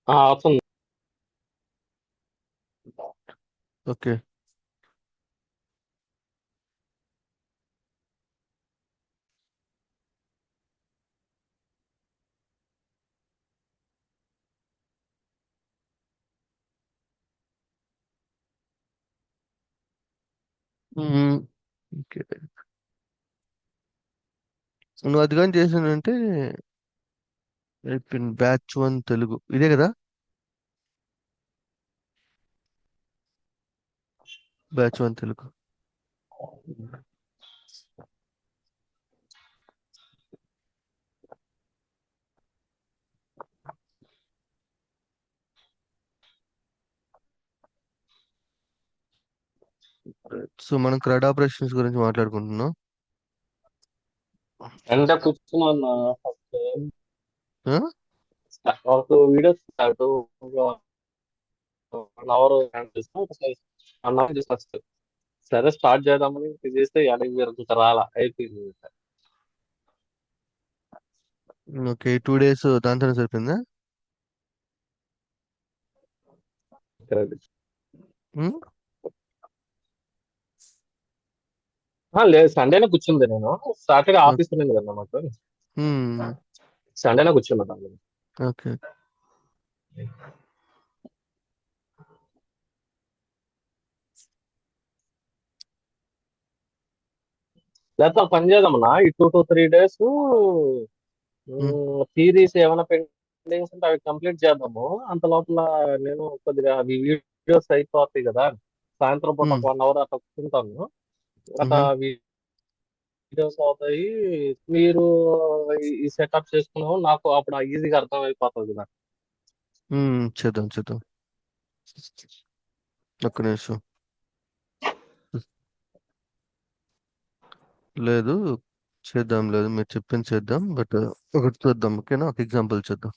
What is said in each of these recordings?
వస్తుంది. ఓకే. మ్మ్. ఓకే. నువ్వు అది కానీ చేసానంటే అయిపోయింది. బ్యాచ్ 1 తెలుగు ఇదే కదా? బ్యాచ్ 1 తెలుగు. సో మనం క్రెడ్ ఆపరేషన్స్ గురించి మాట్లాడుకుంటున్నాం. అంటే కూర్చున్నాను ఫస్ట్ ఆ? ఒక video start 1 hour one hour చేసి ఫస్ట్. సరే స్టార్ట్ చేద్దామని ఇది చేస్తే ఎనక్కి జరుగుతుంది రాలా అయిపోయింది. ఓకే. 2 days దాంతోనే సరిపోయిందా? మ్మ్? లేదు, సండేనే కూర్చుంది. నేను సాటర్డే ఓ- ఆఫీస్ ఉంది కదా మాకు. మ్మ్. సండేనే కూర్చున్నా దాని మీద. ఓకే. లేకపోతే ఒక పని చేద్దామన్నా, ఈ 2 to 3 days మ్మ్. థీరీస్ ఏమైనా పెండింగ్స్ ఉంటే అవి కంప్లీట్ చేద్దాము. అంత లోపల నేను కొద్దిగా అవి వీడియోస్ అయిపోతాయి కదా, సాయంత్రం పూట మ్మ్. ఒక 1 అవర్ అట్లా కూర్చుంటాను. అట్లా మ్మ్. వీడియోస్ అవుతాయి. మీరు ఈ సెటప్ చేసుకున్నాము, నాకు అప్పుడు ఈజీగా అర్థం అయిపోతుంది కదా. చేద్దాం చేద్దాం. ఒక్క నిమిషం. లేదు, చేద్దాం. లేదు, మీరు చెప్పింది చేద్దాం. బట్ ఒకటి చూద్దాం. ఓకేనా? ఒక ఎగ్జాంపుల్ చూద్దాం.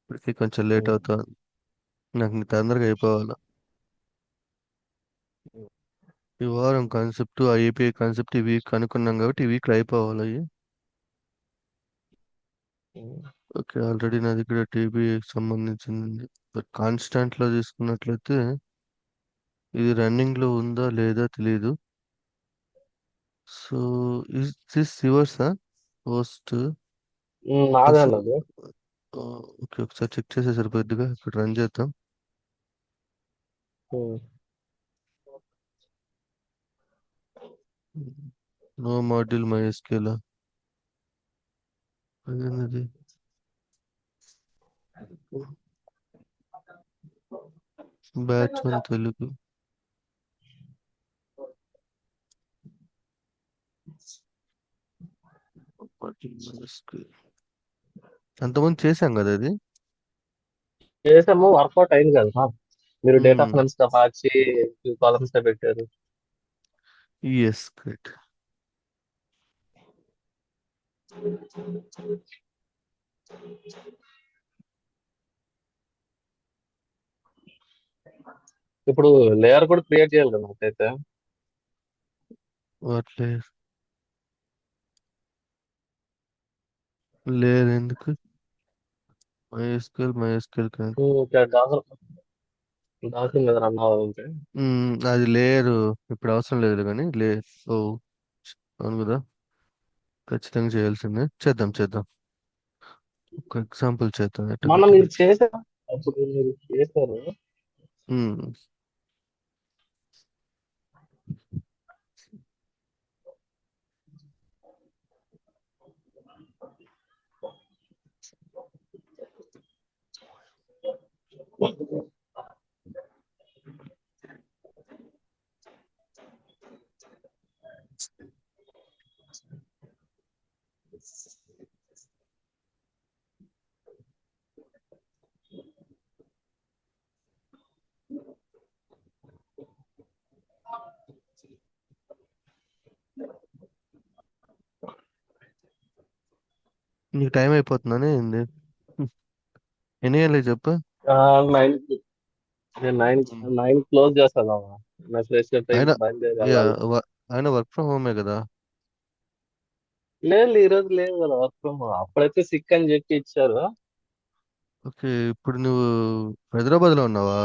ఇప్పటికి కొంచెం లేట్ అవుతా. నాకు నీ తొందరగా అయిపోవాలి. ఈ వారం కాన్సెప్ట్ ఐఏపీఐ కాన్సెప్ట్ ఈ వీక్ అనుకున్నాం కాబట్టి ఈ వీక్ అయిపోవాలి అవి. ఓకే. ఆల్రెడీ నా దగ్గర టీబీకి సంబంధించింది. బట్ కాన్స్టాంట్ లో తీసుకున్నట్లయితే ఇది రన్నింగ్ లో ఉందా లేదా తెలియదు. So is this yours post? నాదే అన్నది. ఓకే. ఒకసారి చెక్ చేసే సరిపోద్దిగా. ఇక్కడ రన్ చేద్దాం. నో మాడ్యూల్ మైఎస్కేలా అదేనది. బ్యాచ్ 1 తెలుగు. Module MySQL. అంతకుముందు చేశాం కదా అది. చేసాము, వర్కౌట్ అయింది కదా. మీరు డేటా మ్మ్. ఫ్రేమ్స్ మార్చి కాలమ్స్ పెట్టారు. Yes, great. ఇప్పుడు లేయర్ కూడా క్రియేట్ చేయాలి కదా అయితే. వాట్లే లేదు ఎందుకు? మైఎస్కేల్ కాదు. డాక్టర్ మీద రన్ అవ్వాలంటే అది లేయరు. ఇప్పుడు అవసరం లేదు కానీ ఓ, అవును కదా. ఖచ్చితంగా చేయాల్సిందే. చేద్దాం చేద్దాం. ఒక ఎగ్జాంపుల్ చేద్దాం మొన్న ఎట్టగొట్టగా. మీరు చేశారు, అప్పుడు మీరు చేశారు. మ్మ్. నీకు టైం అయిపోతుందని ఏంది? హ్మ్. ఎన్ని గంటలకి చెప్పు. 9, నేను నైన్ మ్మ్. నైన్ క్లోజ్ చేస్తాను. నా ఫ్రెష్ టైం అయినా బయలుదేరి యా, వెళ్ళాలి. అయినా వర్క్ ఫ్రమ్ హోమే కదా. లేదు, ఈ రోజు లేదు కదా వర్క్ ఫ్రమ్. అప్పుడైతే సిక్ అని చెప్పి ఇచ్చారు. ఓకే. ఇప్పుడు నువ్వు హైదరాబాద్ లో ఉన్నావా?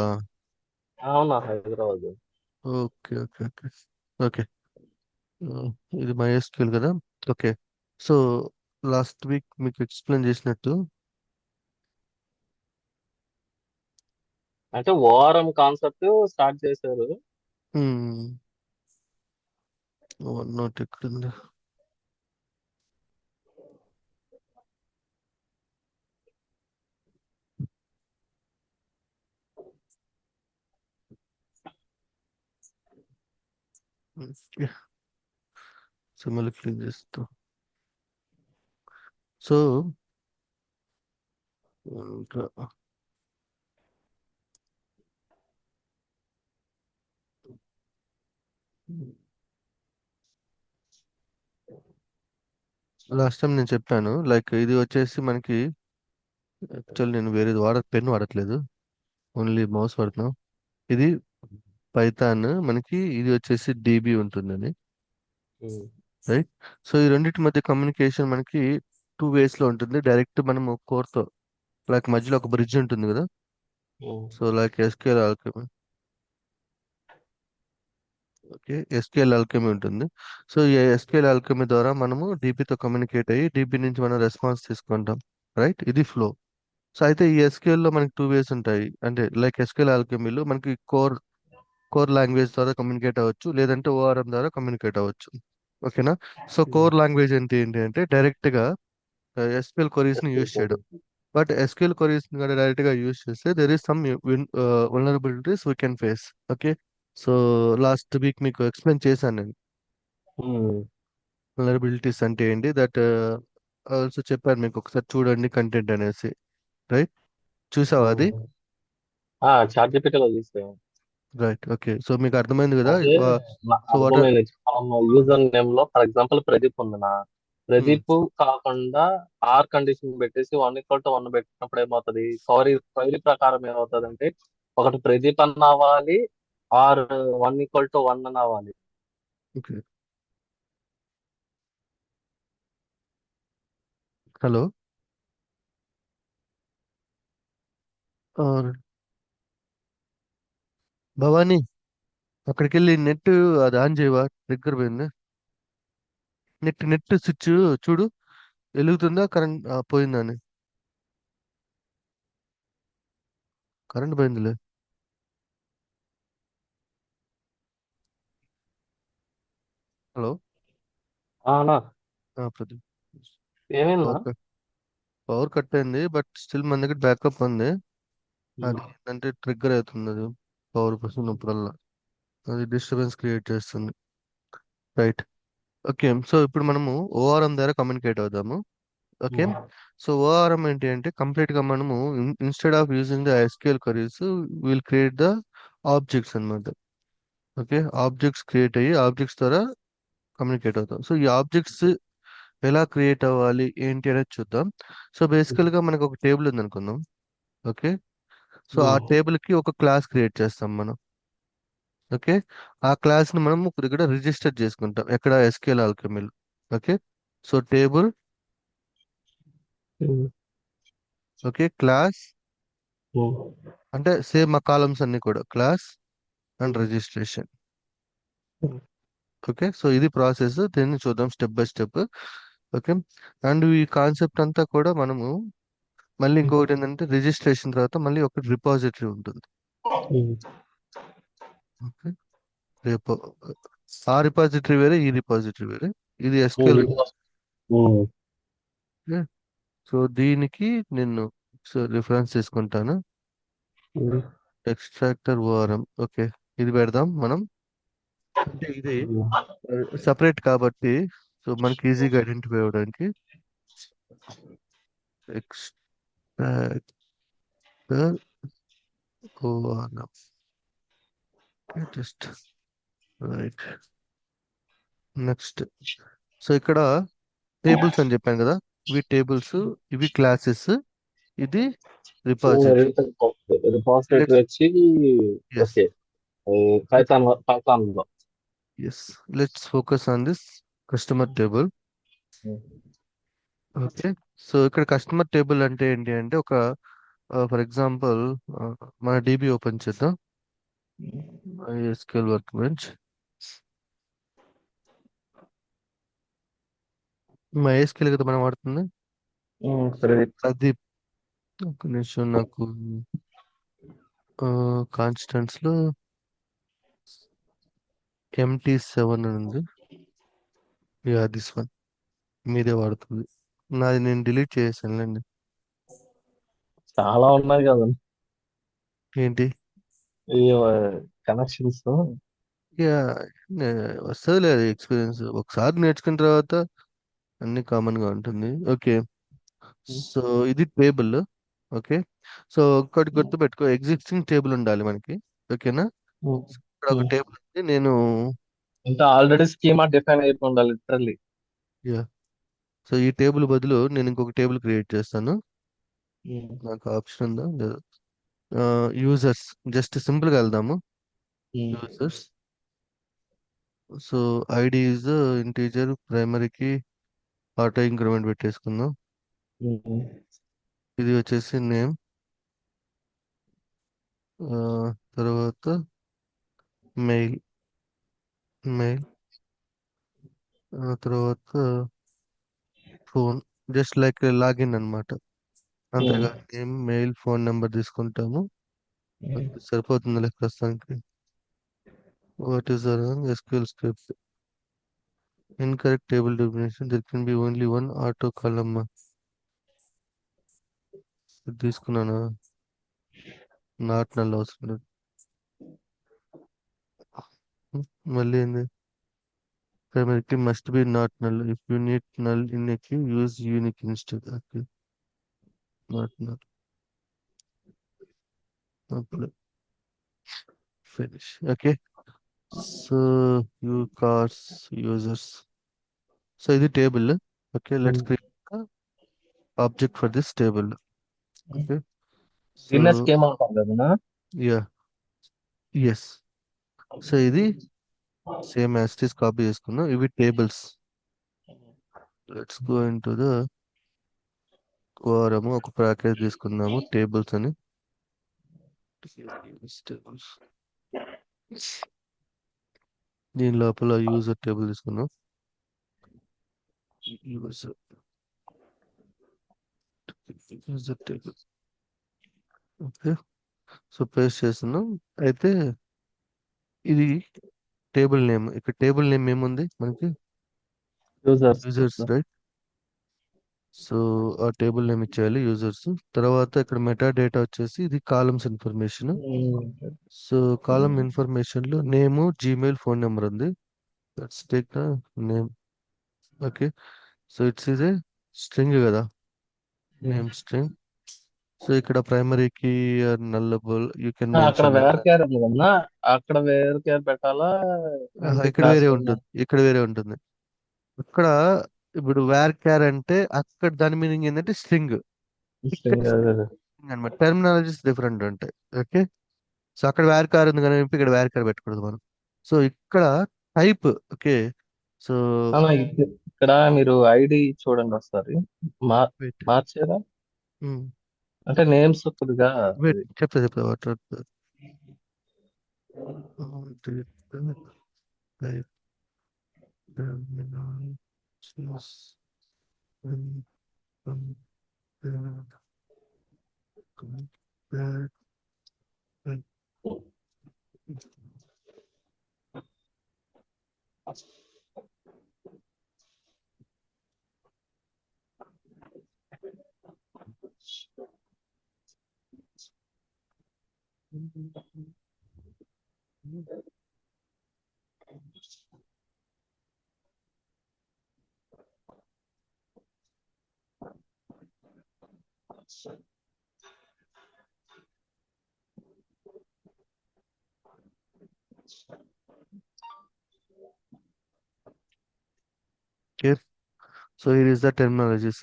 అవునా, Hyderabad. Okay okay okay. Okay. ఇది MySQL కదా. ఓకే. సో లాస్ట్ వీక్ మీకు ఎక్స్ప్లెయిన్ చేసినట్టు. అంటే ఓఆర్ఎం కాన్సెప్ట్ స్టార్ట్ చేశారు. వన్ నోట్ ఎక్కడుంది? సో మళ్ళీ క్లిక్ చేస్తా. సో ఇంకా లాస్ట్ టైం నేను చెప్పాను లైక్ ఇది వచ్చేసి మనకి యాక్చువల్ నేను వేరేది పెన్ వాడట్లేదు, ఓన్లీ మౌస్ వాడుతున్నాం. ఇది పైథాన్, మనకి ఇది వచ్చేసి డిబి ఉంటుందని, ఉమ్, రైట్. సో ఈ రెండింటి మధ్య కమ్యూనికేషన్ మనకి టూ వేస్ లో ఉంటుంది. డైరెక్ట్ మనము కోర్ తో లైక్ మధ్యలో ఒక బ్రిడ్జ్ ఉంటుంది కదా. Um, so like SQL alchemy. Okay, SQL alchemy ఉంటుంది. సో ఈ ఎస్క్యూఎల్ ఆల్కెమీ ద్వారా మనము డిబితో కమ్యూనికేట్ అయ్యి డిబి నుంచి మనం రెస్పాన్స్ తీసుకుంటాం, రైట్. ఇది ఫ్లో. సో అయితే ఈ ఎస్క్యూఎల్ లో మనకి టూ వేస్ ఉంటాయి. అంటే లైక్ ఎస్క్యూఎల్ ఆల్కెమీలో మనకి కోర్ లాంగ్వేజ్ ద్వారా కమ్యూనికేట్ అవ్వచ్చు, లేదంటే ఓఆర్ఎం ద్వారా కమ్యూనికేట్ అవ్వచ్చు. ఓకేనా. సో ఉమ్. కోర్ లాంగ్వేజ్ ఏంటి అంటే డైరెక్ట్ గా ఎస్క్యూఎల్ క్వరీస్ ని యూజ్ చేయడం. బట్ ఎస్క్యూఎల్ క్వరీస్ ని కూడా డైరెక్ట్ గా యూజ్ చేస్తే there is some vulnerabilities we can face. Okay. So last week మీకు ఎక్స్ప్లెయిన్ చేశాను నేను ఉమ్, వల్నరబిలిటీస్ అంటే ఏంటి. దట్ ఆల్సో చెప్పాను మీకు, ఒకసారి చూడండి కంటెంట్ అనేసి, రైట్. చూసావా అది? ఉమ్. చాట్ జీపీటీలో చూస్తే రైట్. ఓకే. సో మీకు అర్థమైంది కదా. అదే సో వాట్ అర్థమైంది. మనం యూజర్ నేమ్ లో ఫర్ ఎగ్జాంపుల్ ప్రదీప్ ఉందినా, ప్రదీప్ కాకుండా ఆర్ కండిషన్ పెట్టేసి 1 = 1 పెట్టినప్పుడు ఏమవుతుంది? క్వైరీ ప్రకారం ఏమవుతుంది అంటే ఒకటి ప్రదీప్ అన్న అవ్వాలి, ఆర్ 1 = 1 అని అవ్వాలి. ఓకే. హలో. భవానీ, అక్కడికి వెళ్ళి నెట్ అది ఆన్ చేయవా? ట్రిగ్గర్ పోయింది. నెట్ స్విచ్ చూడు, వెలుగుతుందా? కరెంట్ పోయిందని. కరెంట్ పోయిందిలే. హలో. అవునా? ప్రదీప్. ఏమైందా? Power cut. పవర్ కట్ అయింది, బట్ స్టిల్ మన దగ్గర బ్యాకప్ ఉంది. అది ఏంటంటే ట్రిగ్గర్ అవుతుంది అది, పవర్ పోతున్నప్పుడల్లా అది డిస్టర్బెన్స్ క్రియేట్ చేస్తుంది, రైట్. ఓకే. సో ఇప్పుడు మనము ఓఆర్ఎం ద్వారా కమ్యూనికేట్ అవుదాము. ఓకే. సో ఓఆర్ఎం ఏంటి అంటే కంప్లీట్ గా మనము instead of using the SQL queries will create the objects అన్నమాట. ఓకే. ఆబ్జెక్ట్స్ క్రియేట్ అయ్యి ఆబ్జెక్ట్స్ ద్వారా కమ్యూనికేట్ అవుతాం. సో ఈ ఆబ్జెక్ట్స్ ఎలా క్రియేట్ అవ్వాలి ఏంటి అనేది చూద్దాం. సో బేసికల్ గా మనకు ఒక టేబుల్ ఉంది అనుకుందాం. ఓకే. సో ఆ టేబుల్ కి ఒక క్లాస్ క్రియేట్ చేస్తాం మనం. ఓకే. ఆ క్లాస్ ని మనం ఒక దగ్గర రిజిస్టర్ చేసుకుంటాం, ఎక్కడ? ఎస్క్యూఎల్ ఆల్కెమిల్. Okay. So table, okay, class, అంటే సేమ్ మా కాలమ్స్ అన్ని కూడా class and registration. Okay. So ఇది ప్రాసెస్, దీన్ని చూద్దాం step by step. Okay. And ఈ కాన్సెప్ట్ అంతా కూడా మనము మళ్ళీ ఇంకొకటి ఏంటంటే రిజిస్ట్రేషన్ తర్వాత మళ్ళీ ఒక రిపాజిటరీ ఉంటుంది. ఓకే. రేపు ఆ రిపాజిటరీ వేరే, ఈ రిపాజిటరీ వేరే. ఇది ఎస్క్యూఎల్. ఓకే. సో దీనికి నేను రిఫరెన్స్ తీసుకుంటాను, ఎక్స్ట్రాక్టర్ ఓఆర్ఎం. ఓకే. ఇది పెడదాం మనం. అంటే ఇది సపరేట్ కాబట్టి సో మనకి ఈజీగా ఐడెంటిఫై అవ్వడానికి extractor ORM. Just right. Next. So ఇక్కడ టేబుల్స్ అని చెప్పాను కదా, ఇవి టేబుల్స్, ఇవి క్లాసెస్, ఇది రిపాజిటరీ. Repository let's. వచ్చి ఎస్. ఓకే, పైథాన్ లో. Yes. Let's focus on this customer table. Okay. So ఇక్కడ కస్టమర్ టేబుల్ అంటే ఏంటి అంటే ఒక ఫర్ ఎగ్జాంపుల్ మన డిబి ఓపెన్ చేద్దాం. MySQL workbench. MySQL కదా మనం వాడుతుంది. ప్రదీప్. ప్రదీప్. ఒక నిమిషం నాకు కాన్స్టెంట్స్ లో MT7 అని ఉంది. యా దిస్ వన్ మీదే వాడుతుంది. నాది నేను డిలీట్ చేసానులేండి. చాలా ఉన్నాయి కదా ఏంటి? ఈ కనెక్షన్స్. యా వస్తుంది లేదు ఎక్స్పీరియన్స్ ఒకసారి నేర్చుకున్న తర్వాత అన్ని కామన్ గా ఉంటుంది. ఓకే. సో ఇది టేబుల్. ఓకే. సో ఒక్కటి గుర్తుపెట్టుకో, ఎగ్జిస్టింగ్ టేబుల్ ఉండాలి మనకి. ఓకేనా? ఇక్కడ ఒక టేబుల్ ఉంది. నేను అంటే ఆల్రెడీ స్కీమా డిఫైన్ అయిపోయి ఉండాలి లిటరల్లీ. యా సో ఈ టేబుల్ బదులు నేను ఇంకొక టేబుల్ క్రియేట్ చేస్తాను. నాకు ఆప్షన్ ఉందా లేదు. యూజర్స్. జస్ట్ సింపుల్ గా వెళ్దాము. Users. So ID is integer, ప్రైమరీకి ఆటో ఇంక్రిమెంట్ పెట్టేసుకుందాం. ఇది వచ్చేసి నేమ్. తర్వాత మెయిల్. మెయిల్. తర్వాత ఫోన్. జస్ట్ లైక్ లాగిన్ అన్నమాట. అంతేగా, నేమ్, మెయిల్, ఫోన్ నెంబర్ తీసుకుంటాము. అది సరిపోతుంది ప్రస్తుతానికి. What is the SQL script? Incorrect table definition. There can be only one auto column. ఇది తీసుకున్నాను. నాట్ నల్ అవసరం లేదు. మళ్ళీ ఏంది? Primary key must be not null. If you need null in a queue, use unique instead. Okay. Not null. అప్పుడు finish. Okay. So you cars users. So ఇది table. Okay. Let's create a object for this table. Okay. So దీన్నే schema అంటాం కదా. yeah. Yes. So ఇది same as it is copy చేసుకుందాం. ఇవి tables. Let's go into the వారము. ఒక package తీసుకుందాము టేబుల్స్ అని. Tables. దీని లోపల యూజర్ టేబుల్ తీసుకుందాం. User user table. Okay. So paste చేస్తున్నాం. అయితే ఇది టేబుల్ నేమ్. ఇక్కడ టేబుల్ నేమ్ ఏముంది మనకి? యూజర్స్. Users, right? సో ఆ టేబుల్ నేమ్ ఇచ్చేయాలి యూజర్స్. తర్వాత ఇక్కడ మెటా డేటా వచ్చేసి ఇది columns information. So column information లో నేము, జీమెయిల్, ఫోన్ నెంబర్ ఉంది. Let's take the name. Okay. So it's is a string కదా, నేమ్ స్ట్రింగ్. సో ఇక్కడ ప్రైమరీకి నల్లబుల్ యూ కెన్ అక్కడ మెన్షన్. వేర్ కేర్ ఉంది కదన్నా, అక్కడ వేర్ కేర్ పెట్టాలా ఏంటి ఇక్కడ క్లాస్ వేరే కింద? ఉంటుంది, ఇక్కడ వేరే ఉంటుంది. ఇక్కడ ఇప్పుడు వేర్ క్యార్ అంటే అక్కడ దాని మీనింగ్ ఏంటంటే స్ట్రింగ్. ఇక్కడ String string అదే. అన్నమాట. టెర్మినాలజీస్ డిఫరెంట్ ఉంటాయి. ఓకే. సో అక్కడ వేర్ కార్ ఉంది కానీ ఇక్కడ వేర్ కార్ పెట్టకూడదు మనం. సో ఇక్కడ టైప్. ఓకే. సో అన్న, ఇక్కడ మీరు ఐడి చూడండి ఒకసారి. మార్ వెయిట్ మార్చారా? అంటే నేమ్స్ కొద్దిగా వెయిట్ అది. చెప్తా చెప్తా water type terminologies okay. So here is the terminologies.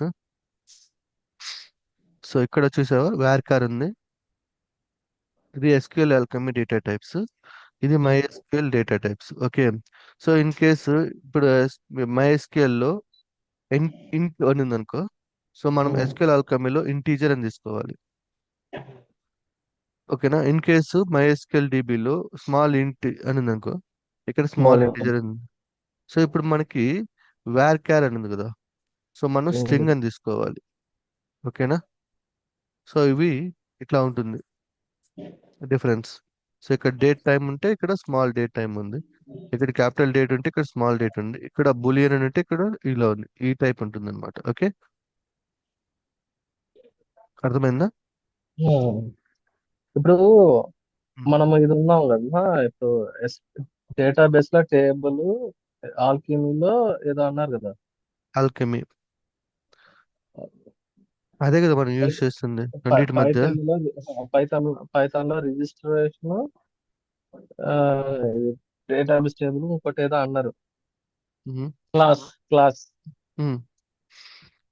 So ఇక్కడ చూసావా వేర్ కార్ ఉంది. ఇది SQL alchemy డేటా టైప్స్. ఇది MySQL data types. Okay. So in case ఇప్పుడు MySQL లో ఇంట్ ఇంట్ అని ఉందనుకో. సో మనం SQL alchemy లో ఇంటీజర్ అని తీసుకోవాలి. ఓకేనా. ఇన్ కేసు MySQL DBలో స్మాల్ ఇంట్ అని ఉంది అనుకో, ఇక్కడ స్మాల్ స్మాల్ ఇంటిజర్ ఉంది. సో ఇప్పుడు మనకి క్యార్ అని ఉంది కదా, సో మనం ఇంట్. స్ట్రింగ్ అని తీసుకోవాలి. ఓకేనా. సో ఇవి ఇట్లా ఉంటుంది డిఫరెన్స్. సో ఇక్కడ డేట్ టైం ఉంటే ఇక్కడ స్మాల్ డేట్ టైం ఉంది, ఇక్కడ క్యాపిటల్ డేట్ ఉంటే ఇక్కడ స్మాల్ డేట్ ఉంది, ఇక్కడ బూలియన్ అని ఉంటే ఇక్కడ ఇలా ఉంది, ఈ టైప్ ఉంటుంది అనమాట. ఓకే, అర్థమైందా? ఇప్పుడు మనం ఇది ఉన్నాం కదా, ఇప్పుడు డేటాబేస్ లో టేబుల్ ఆల్కీమీలో ఏదో అన్నారు కదా. ఆల్కెమీ, అదే కదా మనం యూజ్ చేస్తుంది రెండింటి మధ్య. పైథాన్ లో పైథాన్ లో రిజిస్ట్రేషన్, డేటాబేస్ టేబుల్, ఇంకోటి ఏదో అన్నారు. క్లాస్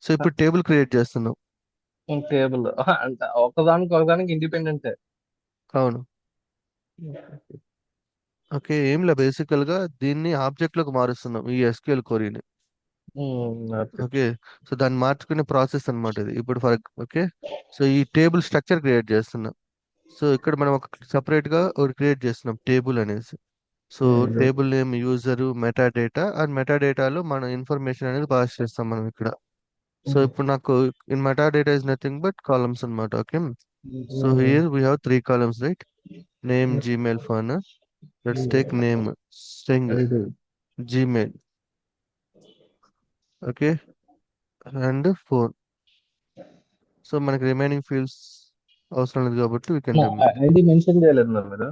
సో ఇప్పుడు టేబుల్ క్రియేట్ చేస్తున్నాం. టేబుల్ అంటే ఒకదానికి ఒకదానికి ఇండిపెండెంట్. అవును. ఓకే, ఏం లే, బేసికల్ గా దీన్ని ఆబ్జెక్ట్ లోకి మారుస్తున్నాం ఈ SQL క్వరీని. ఓకే, సో దాన్ని మార్చుకునే ప్రాసెస్ అన్నమాట ఇది ఇప్పుడు ఫర్. ఓకే, సో ఈ టేబుల్ స్ట్రక్చర్ క్రియేట్ చేస్తున్నాం. సో ఇక్కడ మనం ఒక సపరేట్ గా ఒకటి క్రియేట్ చేస్తున్నాం టేబుల్ అనేసి. So table name, user, meta data, and meta డేటాలో మన ఇన్ఫర్మేషన్ అనేది పాస్ చేస్తాం మనం ఇక్కడ. సో ఇప్పుడు నాకు in metadata is nothing but columns అన్నమాట. Okay, so here we have 3 columns, right? Name, Gmail, phone. Let's take name, string, Gmail. Okay, and phone. So మనకి రిమైనింగ్ ఫీల్డ్స్ అవసరం లేదు కాబట్టి we can remove. ID mention చేయలేదు మరి మీరు.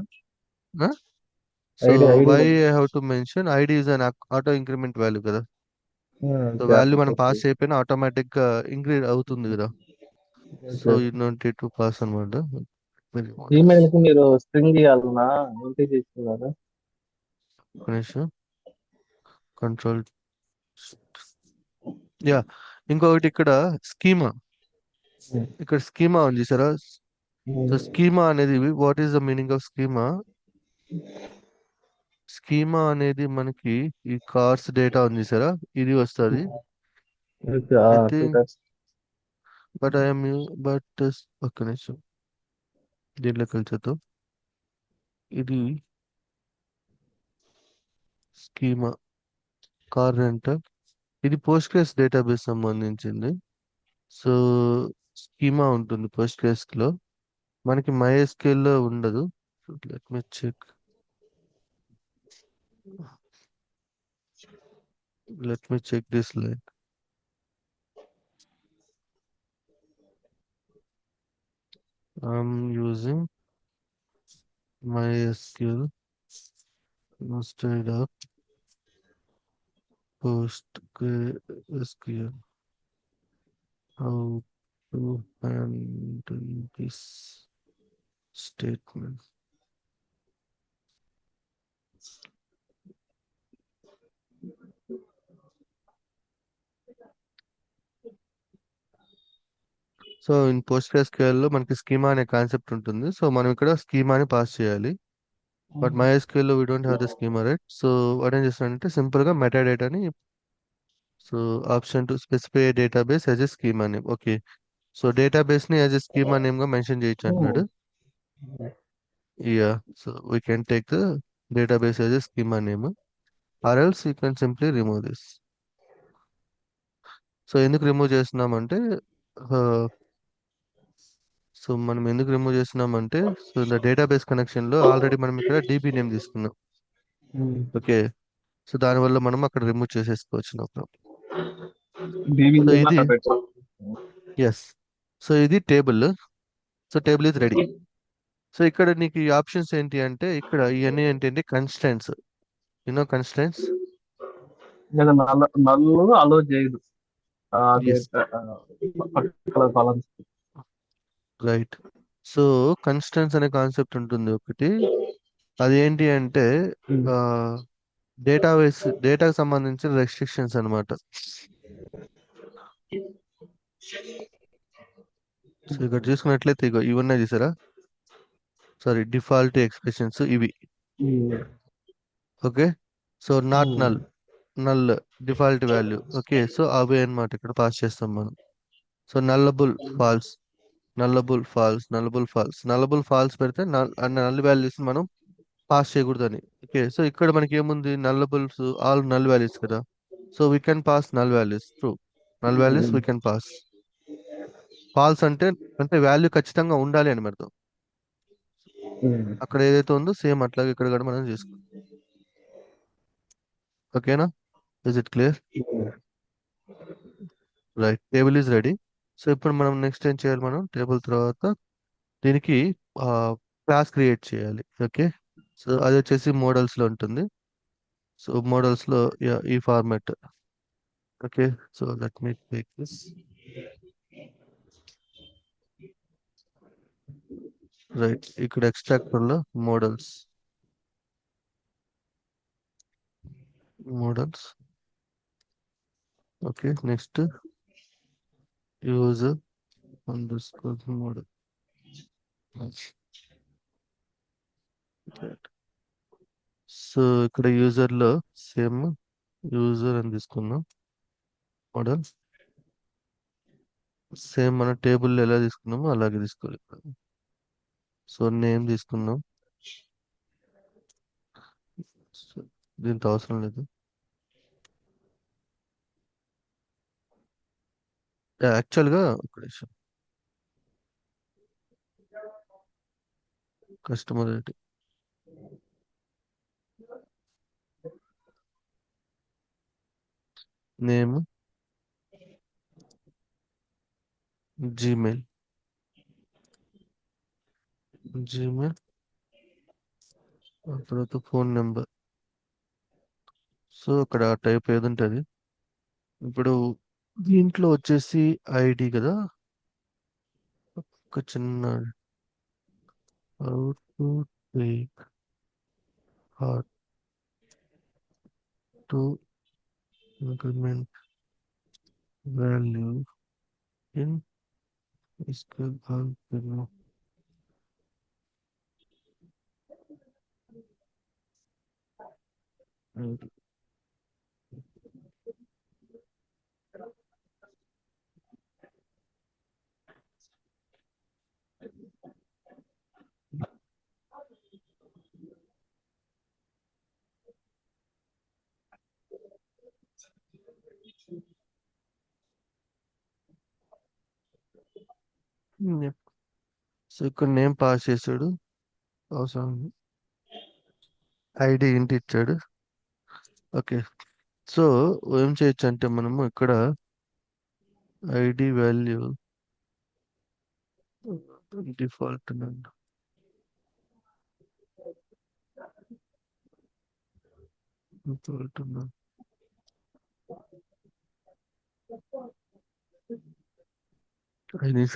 So ID ID why I have to mention ID is an auto increment value కదా. So value మనం pass అయిపోయినా ఆటోమేటిక్ గా ఇంక్రీజ్ అవుతుంది కదా. So you note to pass అనమాట. ఈమెయిల్ కి మీరు స్ట్రింగ్ ఇవ్వాలన్నా ఏంటి తీసుకున్నారు? Control, yeah. ఇంకొకటి ఇక్కడ స్కీమా, ఇక్కడ స్కీమా ఉంది సరే. సో స్కీమా అనేది, what is the meaning of schema? Schema అనేది మనకి ఈ కార్స్ డేటా ఉంది సరే, ఇది వస్తుంది. I think, but I'm but ఒక్క నిమిషం దీంట్లోకి వెళ్తాం. ఇది స్కీమా కార్ రెంటల్, ఇది పోస్ట్గ్రెస్ డేటాబేస్ సంబంధించింది. సో స్కీమా ఉంటుంది పోస్ట్గ్రెస్ లో, మనకి MySQL లో ఉండదు. Let me check, this line. I'm using MySQL instead of PostgreSQL. How to handle this statement? So in PostgreSQL లో మనకి స్కీమా అనే కాన్సెప్ట్ ఉంటుంది. సో మనం ఇక్కడ స్కీమాని పాస్ చేయాలి. బట్ MySQL లో we don't have the schema, right? So what ఏం చేస్తానంటే సింపుల్ గా మెటా డేటాని, so option to specify database as a schema name. Okay, so database ని యాజ్ ఎ స్కీమా నేమ్ గా మెన్షన్ చేయొచ్చు అంటున్నాడు. Yeah, so we can take the database as a schema name, or else you can simply remove this. So ఎందుకు remove చేస్తున్నామంటే, so మనం ఎందుకు remove చేస్తున్నామంటే, so the database connection లో already మనం ఇక్కడ DB నేమ్ తీసుకున్నాం. ఓకే, సో దానివల్ల మనం అక్కడ రిమూవ్ చేసేసుకోవచ్చు. సో ఇది, ఎస్, సో ఇది table. So table is ready. So ఇక్కడ నీకు ఈ ఆప్షన్స్ ఏంటి అంటే, ఇక్కడ ఇవన్నీ ఏంటంటే కన్స్టెంట్స్, కన్స్టెంట్స్. నల్లు అలో చేయదు ఎస్, రైట్. సో కన్స్టెంట్స్ అనే కాన్సెప్ట్ ఉంటుంది ఒకటి, అది ఏంటి అంటే డేటాకు సంబంధించిన రెస్ట్రిక్షన్స్ అన్నమాట. సో ఇక్కడ చూసుకున్నట్లయితే ఇగో ఇవి ఉన్నాయి చూసారా, సారీ, డిఫాల్ట్ ఎక్స్ప్రెషన్స్ ఇవి. Okay, so not null default value. Okay, so అవే అన్నమాట ఇక్కడ పాస్ చేస్తాం మనం. So nullable false, nullable false పెడితే నల్ వాల్యూస్ మనం పాస్ చేయకూడదని. ఓకే, సో ఇక్కడ మనకి ఏముంది, నల్లబుల్స్ ఆల్ నల్ వాల్యూస్ కదా. So we can pass null values true. Null values we can pass. False అంటే అంటే వాల్యూ ఖచ్చితంగా ఉండాలి అని అర్థం. అక్కడ ఏదైతే ఉందో సేమ్ అట్లాగే ఇక్కడ కూడా మనం చేసుకోవాలి. ఓకేనా? Is it clear? Right, table is ready. So ఇప్పుడు మనం నెక్స్ట్ ఏం చేయాలి, మనం టేబుల్ తర్వాత దీనికి క్లాస్ క్రియేట్ చేయాలి. ఓకే, సో అది వచ్చేసి మోడల్స్ లో ఉంటుంది. సో మోడల్స్ లో ఈ format. Okay, so let me take this. Right, ఇక్కడ ఎక్స్ట్రాక్టర్ లో models models okay, next user under score model. So ఇక్కడ యూజర్ లో సేమ్ యూజర్ అని తీసుకుందాం. మోడల్ సేమ్ మన టేబుల్ ఎలా తీసుకున్నామో అలాగే తీసుకోవాలి. సో నేమ్ తీసుకుందాం. సో దీంతో అవసరం లేదు. యాక్చువల్గా ఒక నిమిషం, customer ID name Gmail Gmail తర్వాత ఫోన్ నెంబర్. సో అక్కడ టైప్ ఏది ఉంటుంది. ఇప్పుడు దీంట్లో వచ్చేసి ఐడి కదా. ఒక చిన్న how to take heart to increment value in scale alpha. So ఇక్కడ నేమ్ పాస్ చేసాడు, అవసరం ఐడి ఇంటి ఇచ్చాడు. ఓకే, సో ఏం చేయొచ్చు అంటే మనము ఇక్కడ ఐడి వాల్యూ డిఫాల్ట్ డిఫాల్ట్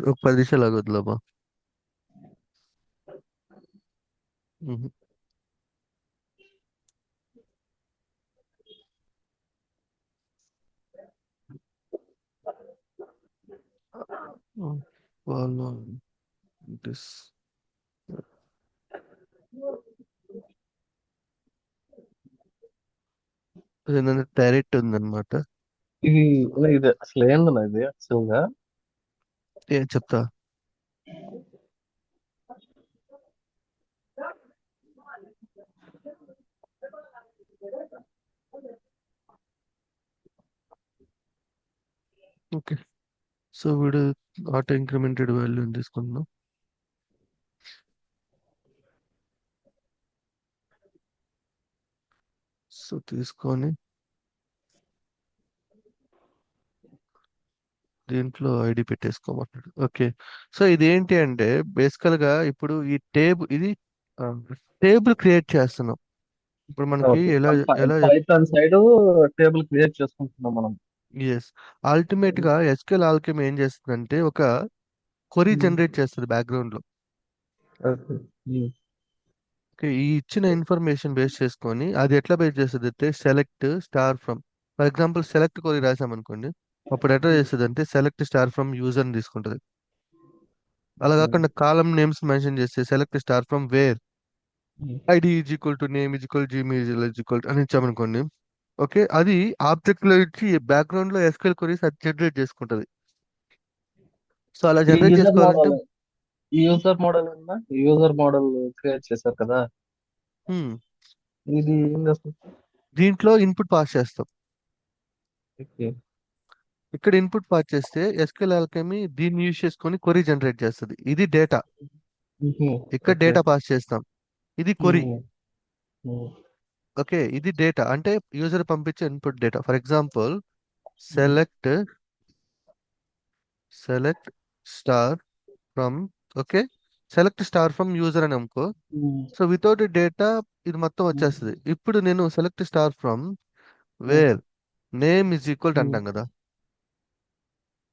ఒక 10 నిమిషాలు ఆగొద్దులేమా. Follow this. ఏంటంటే డైరెక్ట్ ఉందన్నమాట. ఇది ఇది అసలు ఏందన్నా ఇది యాక్చువల్గా ఏం చెప్తా. ఓకే, సో వీడు ఆటో ఇంక్రిమెంటెడ్ వాల్యూ తీసుకుందాం. సో తీసుకొని దీంట్లో ఐడి పెట్టేసుకోమంటాడు. ఓకే, సో ఇది ఏంటి అంటే బేసికల్ గా ఇప్పుడు ఈ టేబుల్ ఇది టేబుల్ క్రియేట్ చేస్తున్నాం. ఇప్పుడు మనకి ఓకే, ఎలా ఎలా పైథాన్ సైడ్ టేబుల్ క్రియేట్ చేసుకుంటున్నాం మనం. ఎస్, అల్టిమేట్ గా ఎస్క్యూఎల్ ఆల్కెమ్ ఏం చేస్తుందంటే ఒక క్వరీ జనరేట్ చేస్తుంది బ్యాక్గ్రౌండ్ లో. ఓకే. ఓకే, ఈ ఇచ్చిన ఇన్ఫర్మేషన్ బేస్ చేసుకొని అది ఎట్లా బేస్ చేస్తుంది అంటే select star from. For example select query రాసాం అనుకోండి, అప్పుడు ఎట్లా చేస్తుంది అంటే సెలెక్ట్ స్టార్ ఫ్రమ్ యూజర్ అని తీసుకుంటుంది. అలా కాకుండా కాలం నేమ్స్ మెన్షన్ చేస్తే select star from where ID is equal to name is equal Gmail is equal అని ఇచ్చామనుకోండి. ఓకే, అది ఆబ్జెక్ట్ లో ఇచ్చి బ్యాక్గ్రౌండ్ లో ఎస్క్యూఎల్ క్వరీస్ అది జనరేట్ చేసుకుంటది. సో అలా ఈ జనరేట్ యూజర్ చేసుకోవాలంటే మోడల్ యూజర్ మోడల్ ఉందా? యూజర్ మోడల్ క్రియేట్ చేశారు కదా, హ్మ్. ఇది ఏంది అసలు? దీంట్లో ఇన్పుట్ పాస్ చేస్తాం. ఓకే. ఇక్కడ ఇన్పుట్ పాస్ చేస్తే ఎస్క్యూఎల్ ఆల్కెమీ దీన్ని యూజ్ చేసుకొని క్వరీ జనరేట్ చేస్తుంది. ఇది డేటా. మ్మ్. ఇక్కడ ఓకే. డేటా పాస్ చేస్తాం. ఇది క్వరీ. మ్మ్. మ్మ్. ఓకే, ఇది డేటా అంటే యూజర్ పంపించే input data. For example hmm. Select select star from, okay, select star from user అని అనుకో. మ్మ్. సో వితౌట్ డేటా ఇది మొత్తం మ్మ్. వచ్చేస్తుంది. ఇప్పుడు నేను select star from hmm. Where name is equal to hmm. అంటాం కదా.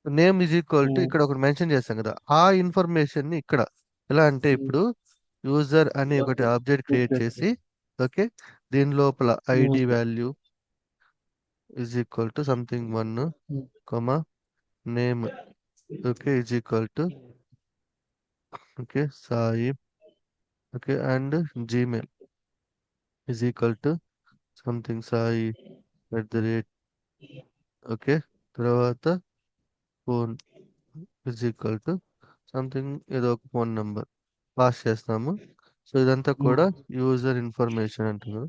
Name is equal to hmm. ఇక్కడ ఒకటి మెన్షన్ చేస్తాం కదా, ఆ ఇన్ఫర్మేషన్ ని ఇక్కడ ఎలా అంటే మ్మ్. ఇప్పుడు యూజర్ అని ఒకటి ఓకే. Object create okay. చేసి, ఓకే, దీని లోపల hmm. ID value is equal to something one, hmm. Comma, name, okay, is equal to, okay, Sai, okay, and Gmail is equal to something Sai at the rate, okay, తర్వాత phone is equal to something ఏదో ఒక phone number pass చేస్తాము. So ఇదంతా hmm. కూడా user information అంటున్నారు.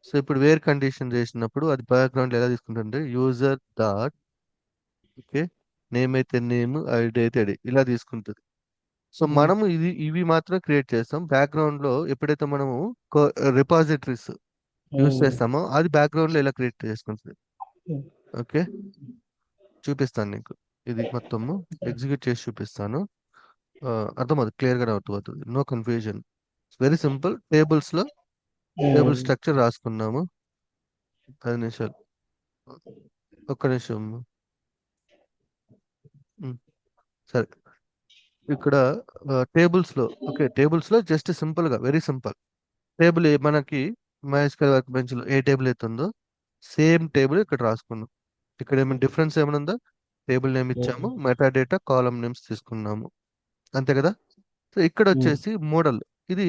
So ఇప్పుడు where condition చేసినప్పుడు అది బ్యాక్గ్రౌండ్ ఎలా తీసుకుంటుంటే యూజర్ డాట్, ఓకే, నేమ్ అయితే నేమ్, ఐడి అయితే ఐడి ఇలా తీసుకుంటుంది. సో మ్మ్. మనము ఇవి మాత్రమే క్రియేట్ చేస్తాం. బ్యాక్గ్రౌండ్ లో ఎప్పుడైతే మనము రిపాజిటరీస్ యూస్ మ్మ్. చేస్తామో అది బ్యాక్గ్రౌండ్ లో ఇలా క్రియేట్ చేసుకుంటుంది. ఓకే, చూపిస్తాను నీకు. ఇది మొత్తము ఎగ్జిక్యూట్ చేసి చూపిస్తాను. అర్థమవుతుంది, క్లియర్గానే అవుతుంది, no confusion. Very simple. Tables లో టేబుల్ మ్మ్. స్ట్రక్చర్ రాసుకున్నాము. 10 నిమిషాలు, ఒక్క నిమిషం. ఉమ్, సరే. ఇక్కడ టేబుల్స్ లో, ఓకే, టేబుల్స్ లో జస్ట్ సింపుల్ గా, వెరీ సింపుల్. టేబుల్ మనకి MySQL వర్క్ బెంచ్ లో ఏ టేబుల్ అయితే ఉందో సేమ్ టేబుల్ ఇక్కడ రాసుకున్నాం. ఇక్కడ ఏమైనా డిఫరెన్స్ ఏమైనా ఉందా? టేబుల్ నేమ్ ఇచ్చాము, మెటా డేటా కాలమ్ నేమ్స్ తీసుకున్నాము, అంతే కదా. సో ఇక్కడ మ్మ్. వచ్చేసి మోడల్, ఇది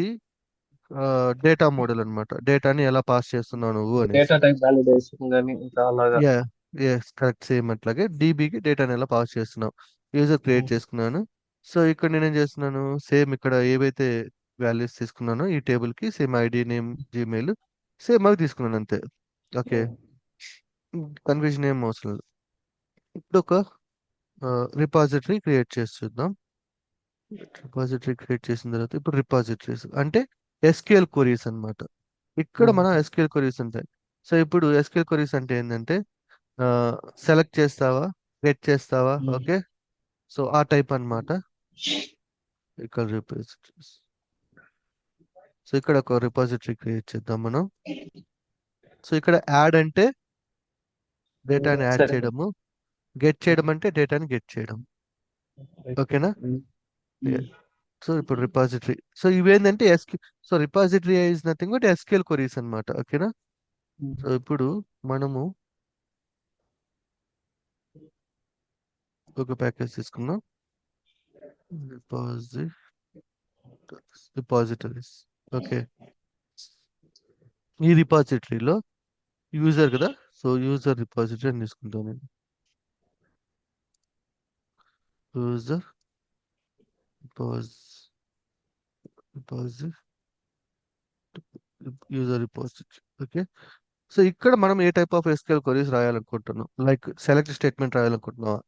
డేటా మోడల్ అన్నమాట. డేటాని ఎలా పాస్ చేస్తున్నావు నువ్వు అనేసి. డేటా టైప్ వాలిడేషన్ కానీ ఇంకా అలాగా. యా, ఎస్ కరెక్ట్, సేమ్ అట్లాగే డీబీకి డేటాని ఎలా పాస్ చేస్తున్నావు. యూజర్ క్రియేట్ మ్మ్. చేసుకున్నాను. సో ఇక్కడ నేనేం చేస్తున్నాను, సేమ్ ఇక్కడ ఏవైతే వాల్యూస్ తీసుకున్నానో ఈ టేబుల్ కి same ID, name, Gmail same అవి తీసుకున్నాను అంతే. ఓకే, మ్మ్. కన్ఫ్యూజన్ ఏం అవసరం లేదు. ఇప్పుడు ఒక రిపాజిటరీ క్రియేట్ చేసి చూద్దాం. రిపాజిటరీ క్రియేట్ చేసిన తర్వాత ఇప్పుడు రిపాజిటరీస్ అంటే ఎస్క్యూఎల్ క్వరీస్ అన్నమాట. ఇక్కడ మ్మ్. మనం ఎస్క్యూఎల్ క్వరీస్ ఉంటాయి. సో ఇప్పుడు ఎస్క్యూఎల్ క్వరీస్ అంటే ఏంటంటే సెలెక్ట్ చేస్తావా, గెట్ చేస్తావా, మ్మ్. ఓకే. సో ఆ టైప్ అన్నమాట. ఇక్కడ రిపాజిటరీస్. సో ఇక్కడ ఒక రిపాజిటరీ క్రియేట్ చేద్దాం మనం. సో ఇక్కడ యాడ్ అంటే డేటాని యాడ్ సరే. చేయడము, గెట్ చేయడం అంటే డేటాని గెట్ చేయడం, ఓకే. ఓకేనా. మ్మ్. మ్మ్. సో ఇప్పుడు రిపాజిటరీ, సో ఇవేంటంటే so repository is nothing but SQL queries అన్నమాట, ఓకేనా. సో ఇప్పుడు మనము ఒక ప్యాకేజ్ తీసుకున్నాం, రిపాజిటరీ రిపాజిటరీస్, ఓకే. ఈ రిపాజిటరీలో యూజర్ కదా, సో యూజర్ రిపాజిటరీ అని తీసుకుంటాను నేను. User repos repository, user repository, okay. So ఇక్కడ మనం ఏ టైప్ ఆఫ్ ఎస్క్యూఎల్ క్వరీస్ రాయాలనుకుంటున్నాం, లైక్ సెలెక్ట్ స్టేట్మెంట్ రాయాలనుకుంటున్నావా,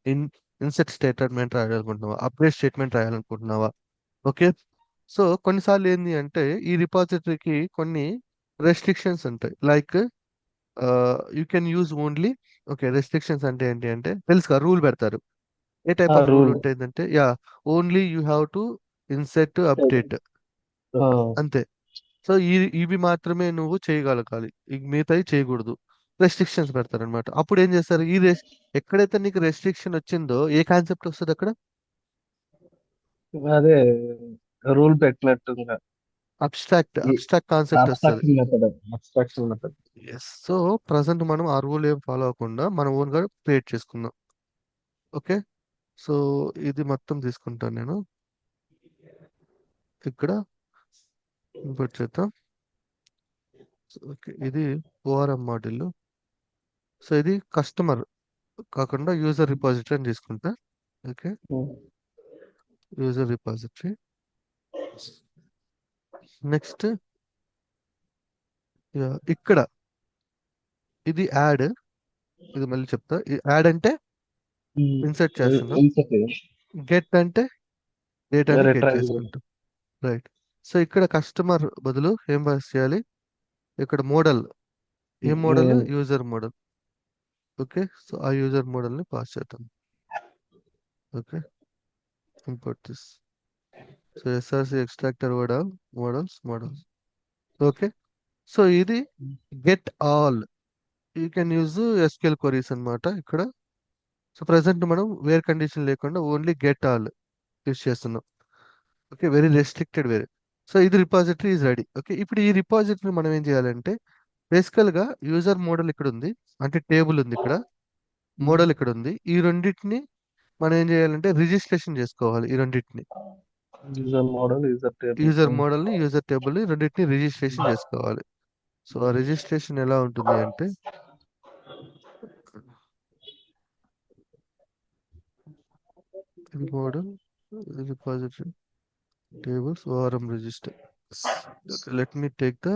ఇన్సెట్ స్టేట్మెంట్ రాయాలనుకుంటున్నావా, అప్డేట్ స్టేట్మెంట్ రాయాలనుకుంటున్నావా, ఓకే. సో కొన్నిసార్లు ఏంది అంటే ఈ రిపాజిటరీకి కొన్ని రెస్ట్రిక్షన్స్ ఉంటాయి, like you can use only, okay, restrictions అంటే ఏంటి అంటే తెలుసుగా, రూల్ పెడతారు. ఏ టైప్ ఆఫ్ రూల్ రూల్. ఉంటుందంటే yeah, only you have to INCET update, అంతే. సో ఇవి మాత్రమే నువ్వు చేయగలగాలి, మిగతాయి చేయకూడదు. రెస్ట్రిక్షన్స్ పెడతారనమాట. అప్పుడు ఏం చేస్తారు, ఎక్కడైతే నీకు రెస్ట్రిక్షన్ వచ్చిందో ఏ కాన్సెప్ట్ వస్తుంది అక్కడ, అదే రూల్ పెట్టినట్టు ఇంకా అబ్స్ట్రాక్ట్ ఈ అబ్స్ట్రాక్ట్ కాన్సెప్ట్ వస్తుంది. Abstraction method. Abstraction method. Yes. So present మనం ఆ రూల్ ఏం ఫాలో అవ్వకుండా మన ఓన్ గా క్రియేట్ చేసుకుందాం, ఓకే. సో ఇది మొత్తం తీసుకుంటాను నేను, ఇక్కడ ఇంపోర్ట్ చేద్దాం. ఓకే, ఇది ఓఆర్ఎం మోడల్. సో ఇది కస్టమర్ కాకుండా యూజర్ రిపాజిటరీ అని తీసుకుంటా, ఓకే. యూజర్ రిపాజిటరీ, నెక్స్ట్ ఇక్కడ ఇది యాడ్. ఇది మళ్ళీ చెప్తా. యాడ్ అంటే ఇన్సర్ట్ చేస్తున్నాం. ఇన్సెట్ గెట్ అంటే డేటాని గెట్ రిట్రైవ్. చేసుకుంటాం. రైట్. సో ఇక్కడ కస్టమర్ బదులు ఏం పాస్ చేయాలి? ఇక్కడ మోడల్. ఏ model? User model. Okay. So ఆ యూజర్ మోడల్ని పాస్ చేద్దాం. Okay. Import this. So SRC extractor models. Okay. So ఇది get all. You can use SQL queries అన్నమాట ఇక్కడ. సో ప్రజెంట్ మనం వేర్ కండిషన్ లేకుండా ఓన్లీ గెట్ ఆల్ యూస్ చేస్తున్నాం. Okay. Very restricted వేరే. సో ఇది రిపాజిటరీ ఈజ్ రెడీ. ఓకే. ఇప్పుడు ఈ రిపాజిటరీ మనం ఏం చేయాలంటే బేసికల్గా యూజర్ మోడల్ ఇక్కడ ఉంది, అంటే టేబుల్ ఉంది ఇక్కడ, మోడల్ ఇక్కడ ఉంది. ఈ రెండింటిని మనం ఏం చేయాలంటే రిజిస్ట్రేషన్ చేసుకోవాలి. ఈ రెండింటిని user model, user table. User మోడల్ని యూజర్ టేబుల్ని రెండింటిని రిజిస్ట్రేషన్ చేసుకోవాలి. సో ఆ రిజిస్ట్రేషన్ ఎలా ఉంటుంది అంటే ఇది model, repository, tables, ORM register. Okay, let me take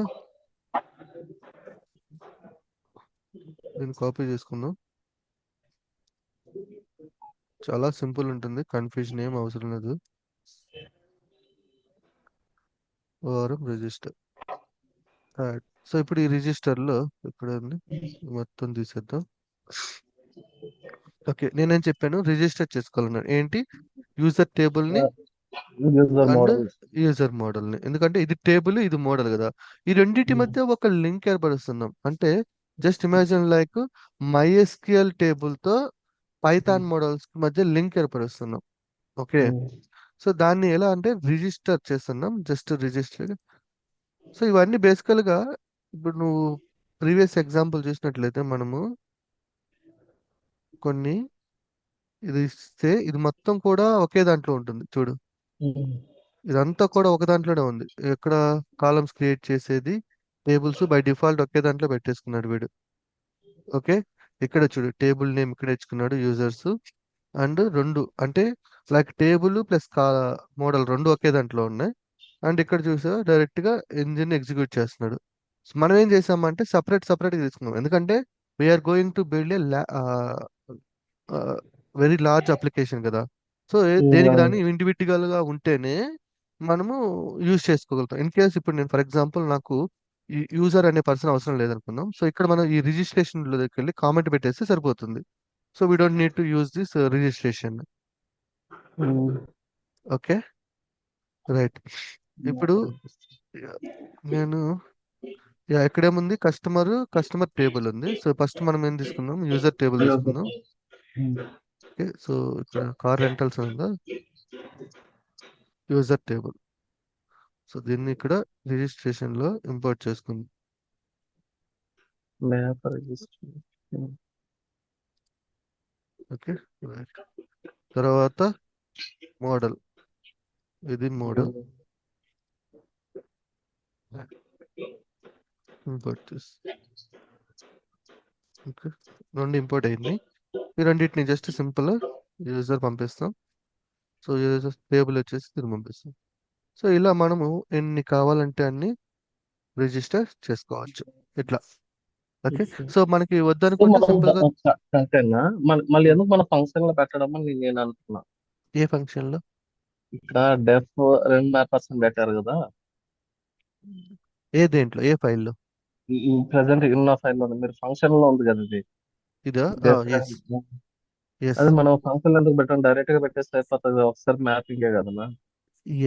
దీన్ని కాపీ చేసుకుందాం. చాలా సింపుల్ ఉంటుంది, కన్ఫ్యూజన్ ఏం అవసరం లేదు. ORM register add. సో ఇప్పుడు ఈ రిజిస్టర్లో ఇక్కడ ఉంది, మొత్తం తీసేద్దాం. ఓకే. నేనేం చెప్పాను? రిజిస్టర్ చేసుకోవాలన్నాను. ఏంటి? యూజర్ టేబుల్ని యూజర్ అండ్ మోడల్. యూజర్ మోడల్ని. ఎందుకంటే ఇది టేబుల్, ఇది మోడల్ కదా. ఈ రెండింటి మధ్య ఒక లింక్ ఏర్పరుస్తున్నాం. అంటే జస్ట్ ఇమాజిన్ లైక్ MySQL టేబుల్తో పైథాన్ మోడల్స్ మధ్య లింక్ ఏర్పరుస్తున్నాం. ఓకే. సో దాన్ని ఎలా అంటే రిజిస్టర్ చేస్తున్నాం, జస్ట్ రిజిస్టర్. సో ఇవన్నీ బేసికల్గా ఇప్పుడు నువ్వు ప్రీవియస్ ఎగ్జాంపుల్ చూసినట్లయితే మనము కొన్ని ఇది ఇస్తే ఇది మొత్తం కూడా ఒకే దాంట్లో ఉంటుంది చూడు. ఇదంతా కూడా ఒక దాంట్లోనే ఉంది. ఎక్కడ కాలమ్స్ క్రియేట్ చేసేది, టేబుల్స్ బై డిఫాల్ట్ ఒకే దాంట్లో పెట్టేసుకున్నాడు వీడు. ఓకే. ఇక్కడ చూడు టేబుల్ నేమ్ ఇక్కడ ఇచ్చుకున్నాడు యూజర్స్, అండ్ రెండు అంటే లైక్ టేబుల్ ప్లస్ మోడల్ రెండు ఒకే దాంట్లో ఉన్నాయి. అండ్ ఇక్కడ చూసా డైరెక్ట్ గా ఇంజిన్ ఎగ్జిక్యూట్ చేస్తున్నాడు. So మనం ఏం చేసామంటే సపరేట్ గా తీసుకున్నాం. ఎందుకంటే we're going to build a very large application కదా. సో దేనికి దాన్ని ఇండివిజువల్ గా ఉంటేనే మనము యూజ్ చేసుకోగలుగుతాం. ఇన్ కేస్ ఇప్పుడు నేను ఫర్ ఎగ్జాంపుల్ నాకు యూజర్ అనే పర్సన్ అవసరం లేదనుకుందాం. సో ఇక్కడ మనం ఈ రిజిస్ట్రేషన్ లో దగ్గరికి వెళ్ళి కామెంట్ పెట్టేస్తే సరిపోతుంది. So we don't need to use this registration. Okay. Right. ఇప్పుడు నేను ఎక్కడేముంది కస్టమర్ టేబుల్ ఉంది. సో ఫస్ట్ మనం ఏం తీసుకుందాం? యూజర్ టేబుల్ తీసుకుందాం. ఓకే. సో ఇక్కడ కార్ రెంటల్స్ ఉందా, యూజర్ టేబుల్. సో దీన్ని ఇక్కడ రిజిస్ట్రేషన్ లో ఇంపోర్ట్ చేసుకుందాం. Map register. ఓకే. రైట్. తర్వాత మోడల్, ఇది మోడల్ ఇంపోర్ట్ చేసి. ఓకే. రెండు ఇంపోర్ట్ అయింది. ఈ రెండింటిని జస్ట్ సింపుల్ యూజర్ పంపిస్తాం. సో యూజర్ టేబుల్ వచ్చేసి దీన్ని పంపిస్తాం. సో ఇలా మనము ఎన్ని కావాలంటే అన్ని రిజిస్టర్ చేసుకోవచ్చు ఇట్లా. ఓకే. సో మనకి వద్దనుకుంటే సింపుల్ గా కంటేనా మళ్ళీ ఎందుకు మన ఫంక్షన్ లో పెట్టడం అని నేను అనుకున్నా. ఏ ఫంక్షన్ లో? ఇక్కడ డెఫ్ 2% పెట్టారు కదా, ఏ దేంట్లో, ఏ ఫైల్లో? ఈ ప్రెసెంట్ ఉన్న ఫైల్ లో మీరు ఫంక్షన్ లో ఉంది కదా ఇది ఇదా? డెఫ్. ఎస్ ఎస్ అది మనం ఫంక్షన్ ఎందుకు పెట్టాం? డైరెక్ట్ గా పెట్టేస్తే అయిపోతుంది, ఒకసారి మ్యాపింగ్ కదా.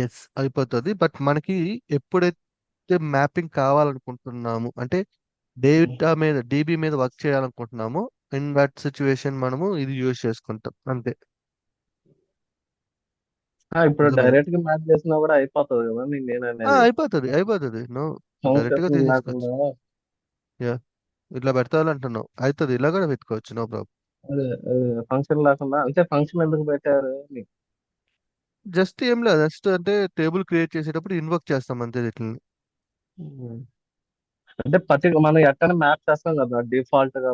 ఎస్ అయిపోతుంది. బట్ మనకి ఎప్పుడైతే మ్యాపింగ్ కావాలనుకుంటున్నాము అంటే డేటా మీద డీబీ మీద వర్క్ చేయాలనుకుంటున్నామో ఇన్ దట్ సిచ్యువేషన్ మనము ఇది యూజ్ చేసుకుంటాం అంతే. ఇప్పుడు అర్థమైంది? డైరెక్ట్ గా మ్యాప్ చేసినా కూడా అయిపోతుంది కదా నేను అనేది. అయిపోతుంది. నో, డైరెక్ట్ గా ఫంక్షన్ తీసేసుకోవచ్చు. లేకుండా యా, ఇట్లా పెడతానంటున్నావు, అవుతుంది. ఇలా కూడా పెట్టుకోవచ్చు, నో ప్రాబ్లం. అదే ఫంక్షన్ లేకుండా అంటే ఫంక్షన్ ఎందుకు పెట్టారు అని. జస్ట్ ఏం లేదు, జస్ట్ అంటే టేబుల్ క్రియేట్ చేసేటప్పుడు ఇన్వోక్ చేస్తాం అంతే వీటిని. ఉమ్. అంటే మనం ఎట్టని మ్యాప్ చేస్తాం కదా,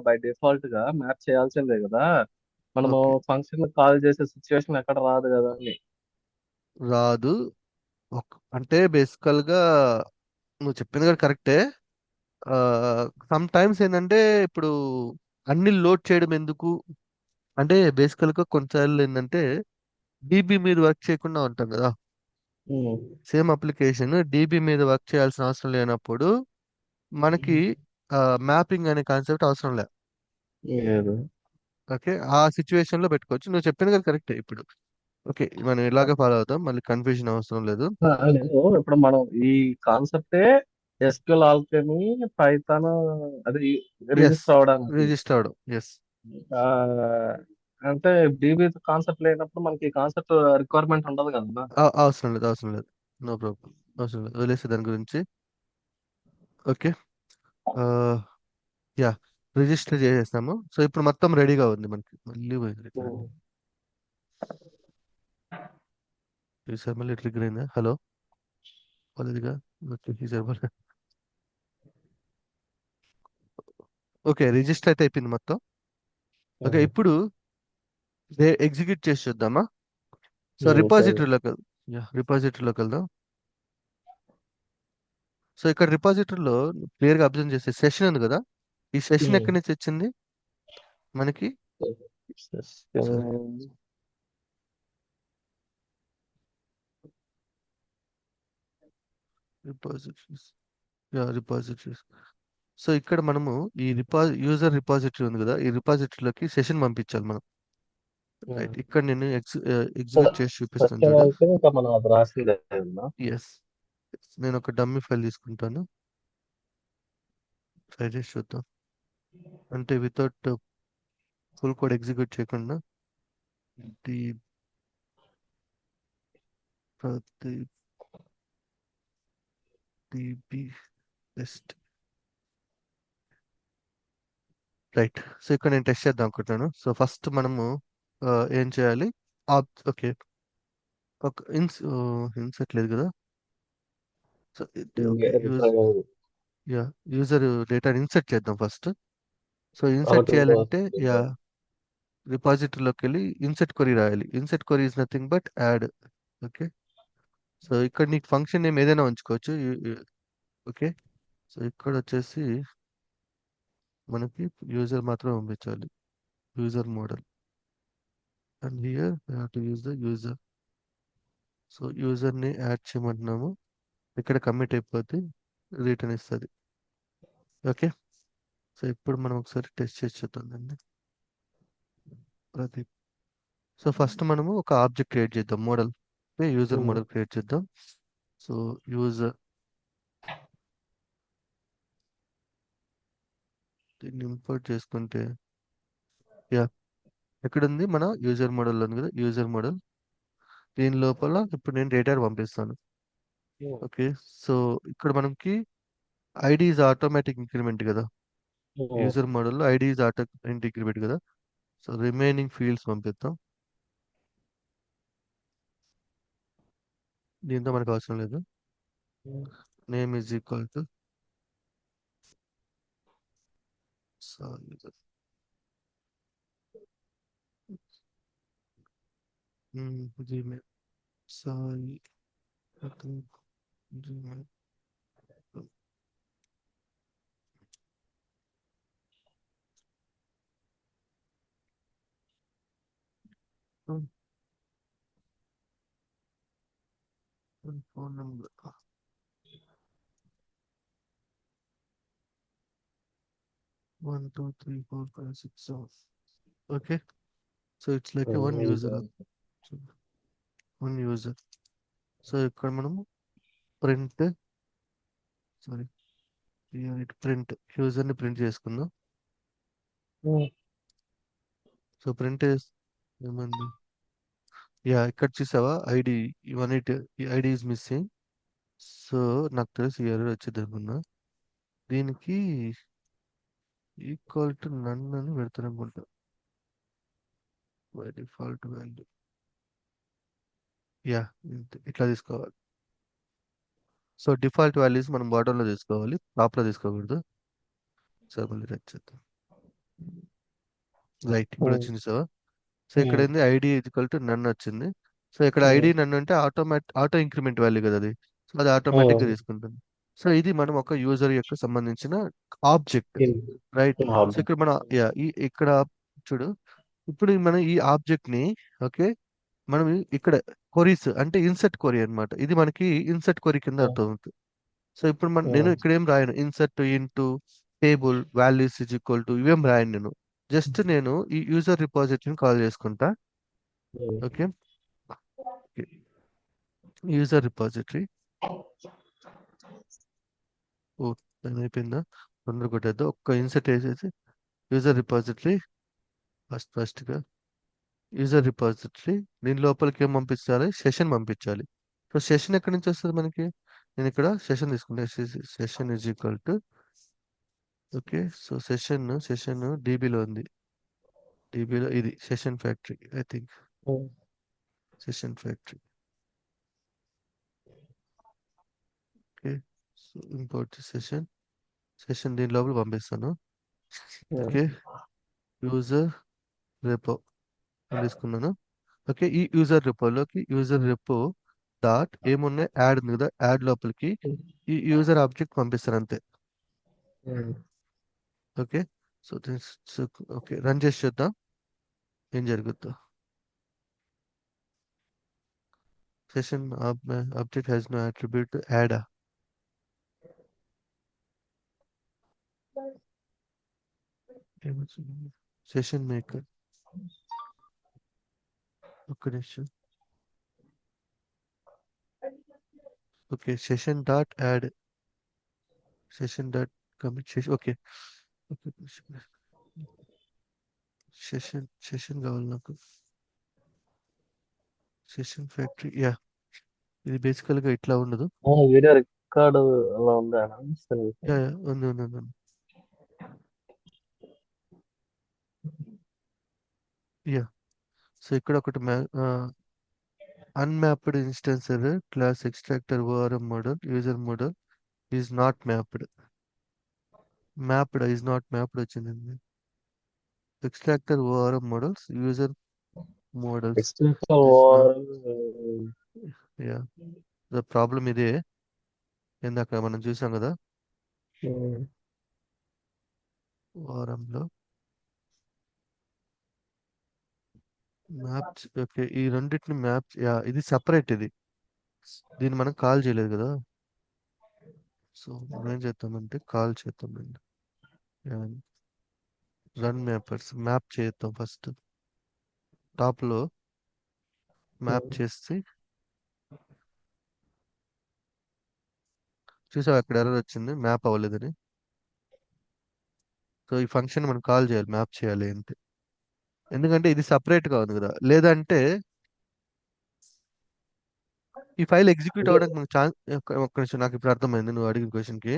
బై డిఫాల్ట్ గా మ్యాప్ చేయాల్సిందే కదా. మనము ఓకే. ఫంక్షన్ కాల్ చేసే సిచ్యువేషన్ ఎక్కడ రాదు కదా అని. రాదు. అంటే బేసికల్ గా నువ్వు చెప్పింది కూడా కరెక్టే. సమ్ టైమ్స్ ఏంటంటే ఇప్పుడు అన్ని లోడ్ చేయడం ఎందుకు అంటే బేసికల్ గా కొన్నిసార్లు ఏంటంటే డీబీ మీద వర్క్ చేయకుండా ఉంటాం కదా. ఉమ్, సేమ్ అప్లికేషన్ డీబీ మీద వర్క్ చేయాల్సిన అవసరం లేనప్పుడు మనకి మ్యాపింగ్ అనే కాన్సెప్ట్ అవసరం లేదు. లేదు. ఓకే, ఆ సిచ్యువేషన్ లో పెట్టుకోవచ్చు. నువ్వు చెప్పింది కదా కరెక్టే. ఇప్పుడు ఓకే, మనం ఇలాగే ఫాలో అవుతాం, మళ్ళీ కన్ఫ్యూజన్ అవసరం లేదు. లేదు, ఇప్పుడు మనం ఈ కాన్సెప్టే ఎస్క్యూఎల్ ఆల్కెమీ పైథాన్ అది ఎస్, రిజిస్టర్ అవడానికి. రిజిస్టర్ అవడం. ఎస్. ఆ, అంటే డీబీ కాన్సెప్ట్ లేనప్పుడు మనకి ఈ కాన్సెప్ట్ రిక్వైర్మెంట్ ఉండదు కదా. అవసరం లేదు, అవసరం లేదు. No problem. అవసరం లేదు, వదిలేసి దాని గురించి. ఓకే. యా, రిజిస్టర్ చేసేస్తాము. సో ఇప్పుడు మొత్తం రెడీగా ఉంది మనకి. మళ్ళీ పోయింది ఇక్కడ. ఉమ్. ఈసారి మళ్ళీ ట్రిగర్ అయిందా? హలో, కాలేదుగా. ఓకే, ఈసారి మళ్ళీ. ఓకే, రిజిస్టర్ అయితే అయిపోయింది మొత్తం. ఓకే, ఉమ్. ఇప్పుడు ఎగ్జిక్యూట్ చేసి చూద్దామా? సో సరే. రిపాజిటరీలోకి వెళ్దాం. యా, రిపాజిటరీలోకి వెళ్దాం. సో ఇక్కడ రిపాజిటరీలో క్లియర్గా అబ్జర్వ్ చేసే సెషన్ ఉంది కదా. ఈ సెషన్ ఉమ్. ఎక్కడి నుంచి వచ్చింది మనకి? Sorry, System. Repositories. Yeah, repositories. So ఇక్కడ మనము ఈ యూజర్ రిపాజిటరీ ఉంది కదా, ఈ రిపాజిటరీలోకి సెషన్ పంపించాలి మనం. రైట్, ఇక్కడ నేను ఎగ్జిక్యూట్ చేసి చూపిస్తాను సత్యం చూడు. అయితే ఇంకా మనం అది రాసేదే ఉందా? ఎస్, నేను ఒక డమ్మీ ఫైల్ తీసుకుంటాను. ట్రై చేసి చూద్దాం. అంటే వితౌట్ ఫుల్ కోడ్ ఎగ్జిక్యూట్ చేయకుండా D Pradeep DB test. Right, so ఇక్కడ నేను టెస్ట్ చేద్దాం అనుకుంటున్నాను. సో ఫస్ట్ మనము ఏం చేయాలి? ఓకే, ఒక ఇన్సర్ట్ లేదు కదా. సో ఓకే, యా, యూజర్ డేటాని ఇన్సర్ట్ చేద్దాం ఫస్ట్. సో ఇన్సర్ట్ ఒకటి చేయాలంటే యా, రిపాజిటరీలోకి వెళ్ళి ఇన్సర్ట్ క్వరీ రాయాలి. Insert query is nothing but add. Okay, so ఇక్కడ నీకు ఫంక్షన్ నేమ్ ఏదైనా ఉంచుకోవచ్చు. ఓకే, సో ఇక్కడ వచ్చేసి మనకి యూజర్ మాత్రం పంపించాలి. User model and here to use the user. So యూజర్ని యాడ్ చేయమంటున్నాము. ఇక్కడ కమిట్ అయిపోతే రిటర్న్ ఇస్తుంది. ఓకే, సో ఇప్పుడు మనం ఒకసారి టెస్ట్ చేసి చూద్దాం ప్రదీప్. సో ఫస్ట్ మనము ఒక ఆబ్జెక్ట్ క్రియేట్ చేద్దాం, మోడల్. యూజర్ మోడల్ క్రియేట్ చేద్దాం. సో యూజర్ దీన్ని ఇంపోర్ట్ చేసుకుంటే యా, ఎక్కడుంది మన యూజర్ మోడల్ ఉంది కదా, యూజర్ మోడల్. దీని లోపల ఇప్పుడు నేను డేటా పంపిస్తాను. ఓకే, సో ఇక్కడ మనకి ఐడి ఈజ్ ఆటోమేటిక్ ఇంక్రిమెంట్ కదా. యూజర్ మోడల్లో ఐడి ఈజ్ ఆటో ఇంక్రిమెంట్ కదా. సో రిమైనింగ్ ఫీల్డ్స్ పంపిద్దాం. దీంతో మనకు అవసరం లేదు. Name is equal to Gmail Sai Gmail. 1 2 3 4 5 6 7. Okay, so it's like a one user. So, one user. So ఇక్కడ మనము ప్రింట్, సారీ, ప్రింట్ యూజర్ని ప్రింట్ చేసుకుందాం. సో ప్రింట్ ఏమంది? యా, ఇక్కడ చూసావా ID 180, ID is missing. So నాకు తెలిసి ఎర్రర్ వచ్చింది అనుకున్నా. దీనికి ఈక్వల్ టు నన్ అని పెడతాను అనుకుంటా. బై డిఫాల్ట్ వాల్యూ యా, ఇట్లా తీసుకోవాలి. సో డిఫాల్ట్ వాల్యూస్ మనం బాటంలో తీసుకోవాలి, టాప్లో తీసుకోకూడదు. సో మళ్ళీ రైట్ చేద్దాం. రైట్, ఇప్పుడు వచ్చింది. సో సో ఇక్కడ ఏంది ఐడి ఈక్వల్ టు నన్ వచ్చింది. సో ఇక్కడ ఐడి నన్ను అంటే ఆటో ఇంక్రిమెంట్ వాల్యూ కదా అది. సో అది ఆటోమేటిక్ గా తీసుకుంటుంది. సో ఇది మనం ఒక యూజర్ యొక్క సంబంధించిన ఆబ్జెక్ట్, రైట్. సో ఇక్కడ మన ఇక్కడ చూడు, ఇప్పుడు మనం ఈ ఆబ్జెక్ట్ ని, ఓకే, మనం ఇక్కడ కొరీస్ అంటే ఇన్సర్ట్ కొరీ అన్నమాట. ఇది మనకి ఇన్సర్ట్ కొరీ కింద అర్థం అవుతుంది. సో ఇప్పుడు నేను ఇక్కడ ఏం రాయను, insert into table values is equal to ఇవేం రాయను నేను. జస్ట్ నేను ఈ యూజర్ రిపాజిటరీని కాల్ చేసుకుంటా. Okay, user repository. ఓ, దాని అయిపోయిందా? తొందర కొట్టేద్దాం, ఒక్క ఇన్సర్ట్ వేసేసి యూజర్ రిపాజిటరీ ఫస్ట్ గా యూజర్ రిపాజిటరీ. దీని లోపలికి ఏం పంపించాలి? సెషన్ పంపించాలి. సో సెషన్ ఎక్కడి నుంచి వస్తుంది మనకి? నేను ఇక్కడ సెషన్ తీసుకుంటే session is equal to, okay, so session డీబీలో ఉంది. డీబీలో ఇది session factory, I think session factory. Okay, so import session దీని లోపల పంపిస్తాను. ఓకే, యూజర్ రెపో అని తీసుకున్నాను. ఓకే, ఈ యూజర్ రెపో డాట్ ఏమున్నాయి, యాడ్ ఉంది కదా, యాడ్ లోపలికి ఈ యూజర్ ఆబ్జెక్ట్ పంపిస్తాను అంతే. ఓకే, సో ఓకే, రన్ చేసి చూద్దాం ఏం జరుగుతుందో. Session object has no attribute add. Session maker, ఒక్క నిమిషం. Okay, session dot add, session dot commit చేసి, ఓకే. ఓకే, సెషన్ కావాలి నాకు, సెషన్ ఫ్యాక్టరీ. యా, ఇది బేసికల్ గా ఇట్లా ఉండదు. వీడియో రికార్డు అలా ఉందా? యా యా, ఉంది ఉంది ఉంది ఉంది. యా, సో ఇక్కడ ఒకటి unmapped instance error class extractor ORM model user model is not mapped. Is not mapped వచ్చింది. Extractor ORM models user models extension is not. Over. Yeah, the problem ఇదే, ఇందాక మనం చూసాం కదా ఓఆర్ఎంలో మ్యాప్. ఓకే, ఈ రెండింటిని మ్యాప్, యా ఇది separate, దీన్ని మనం కాల్ చేయలేదు కదా. సో మనం ఏం చేద్దామంటే కాల్ చేద్దామండి, రన్ మ్యాపర్స్ మ్యాప్ చేద్దాం ఫస్ట్. టాప్ లో మ్యాప్ చేసి చూసావు అక్కడ ఎర్రర్ వచ్చింది, మ్యాప్ అవ్వలేదని. సో ఈ ఫంక్షన్ మనం కాల్ చేయాలి, మ్యాప్ చేయాలి అంతే. ఎందుకంటే ఇది సపరేట్ గా ఉంది కదా, లేదంటే ఈ ఫైల్ ఎగ్జిక్యూట్ అంటే అవ్వడానికి మనకు ఛాన్స్. ఒక్క నిమిషం, నాకు ఇప్పుడు అర్థమైంది నువ్వు అడిగిన క్వశ్చన్ కి.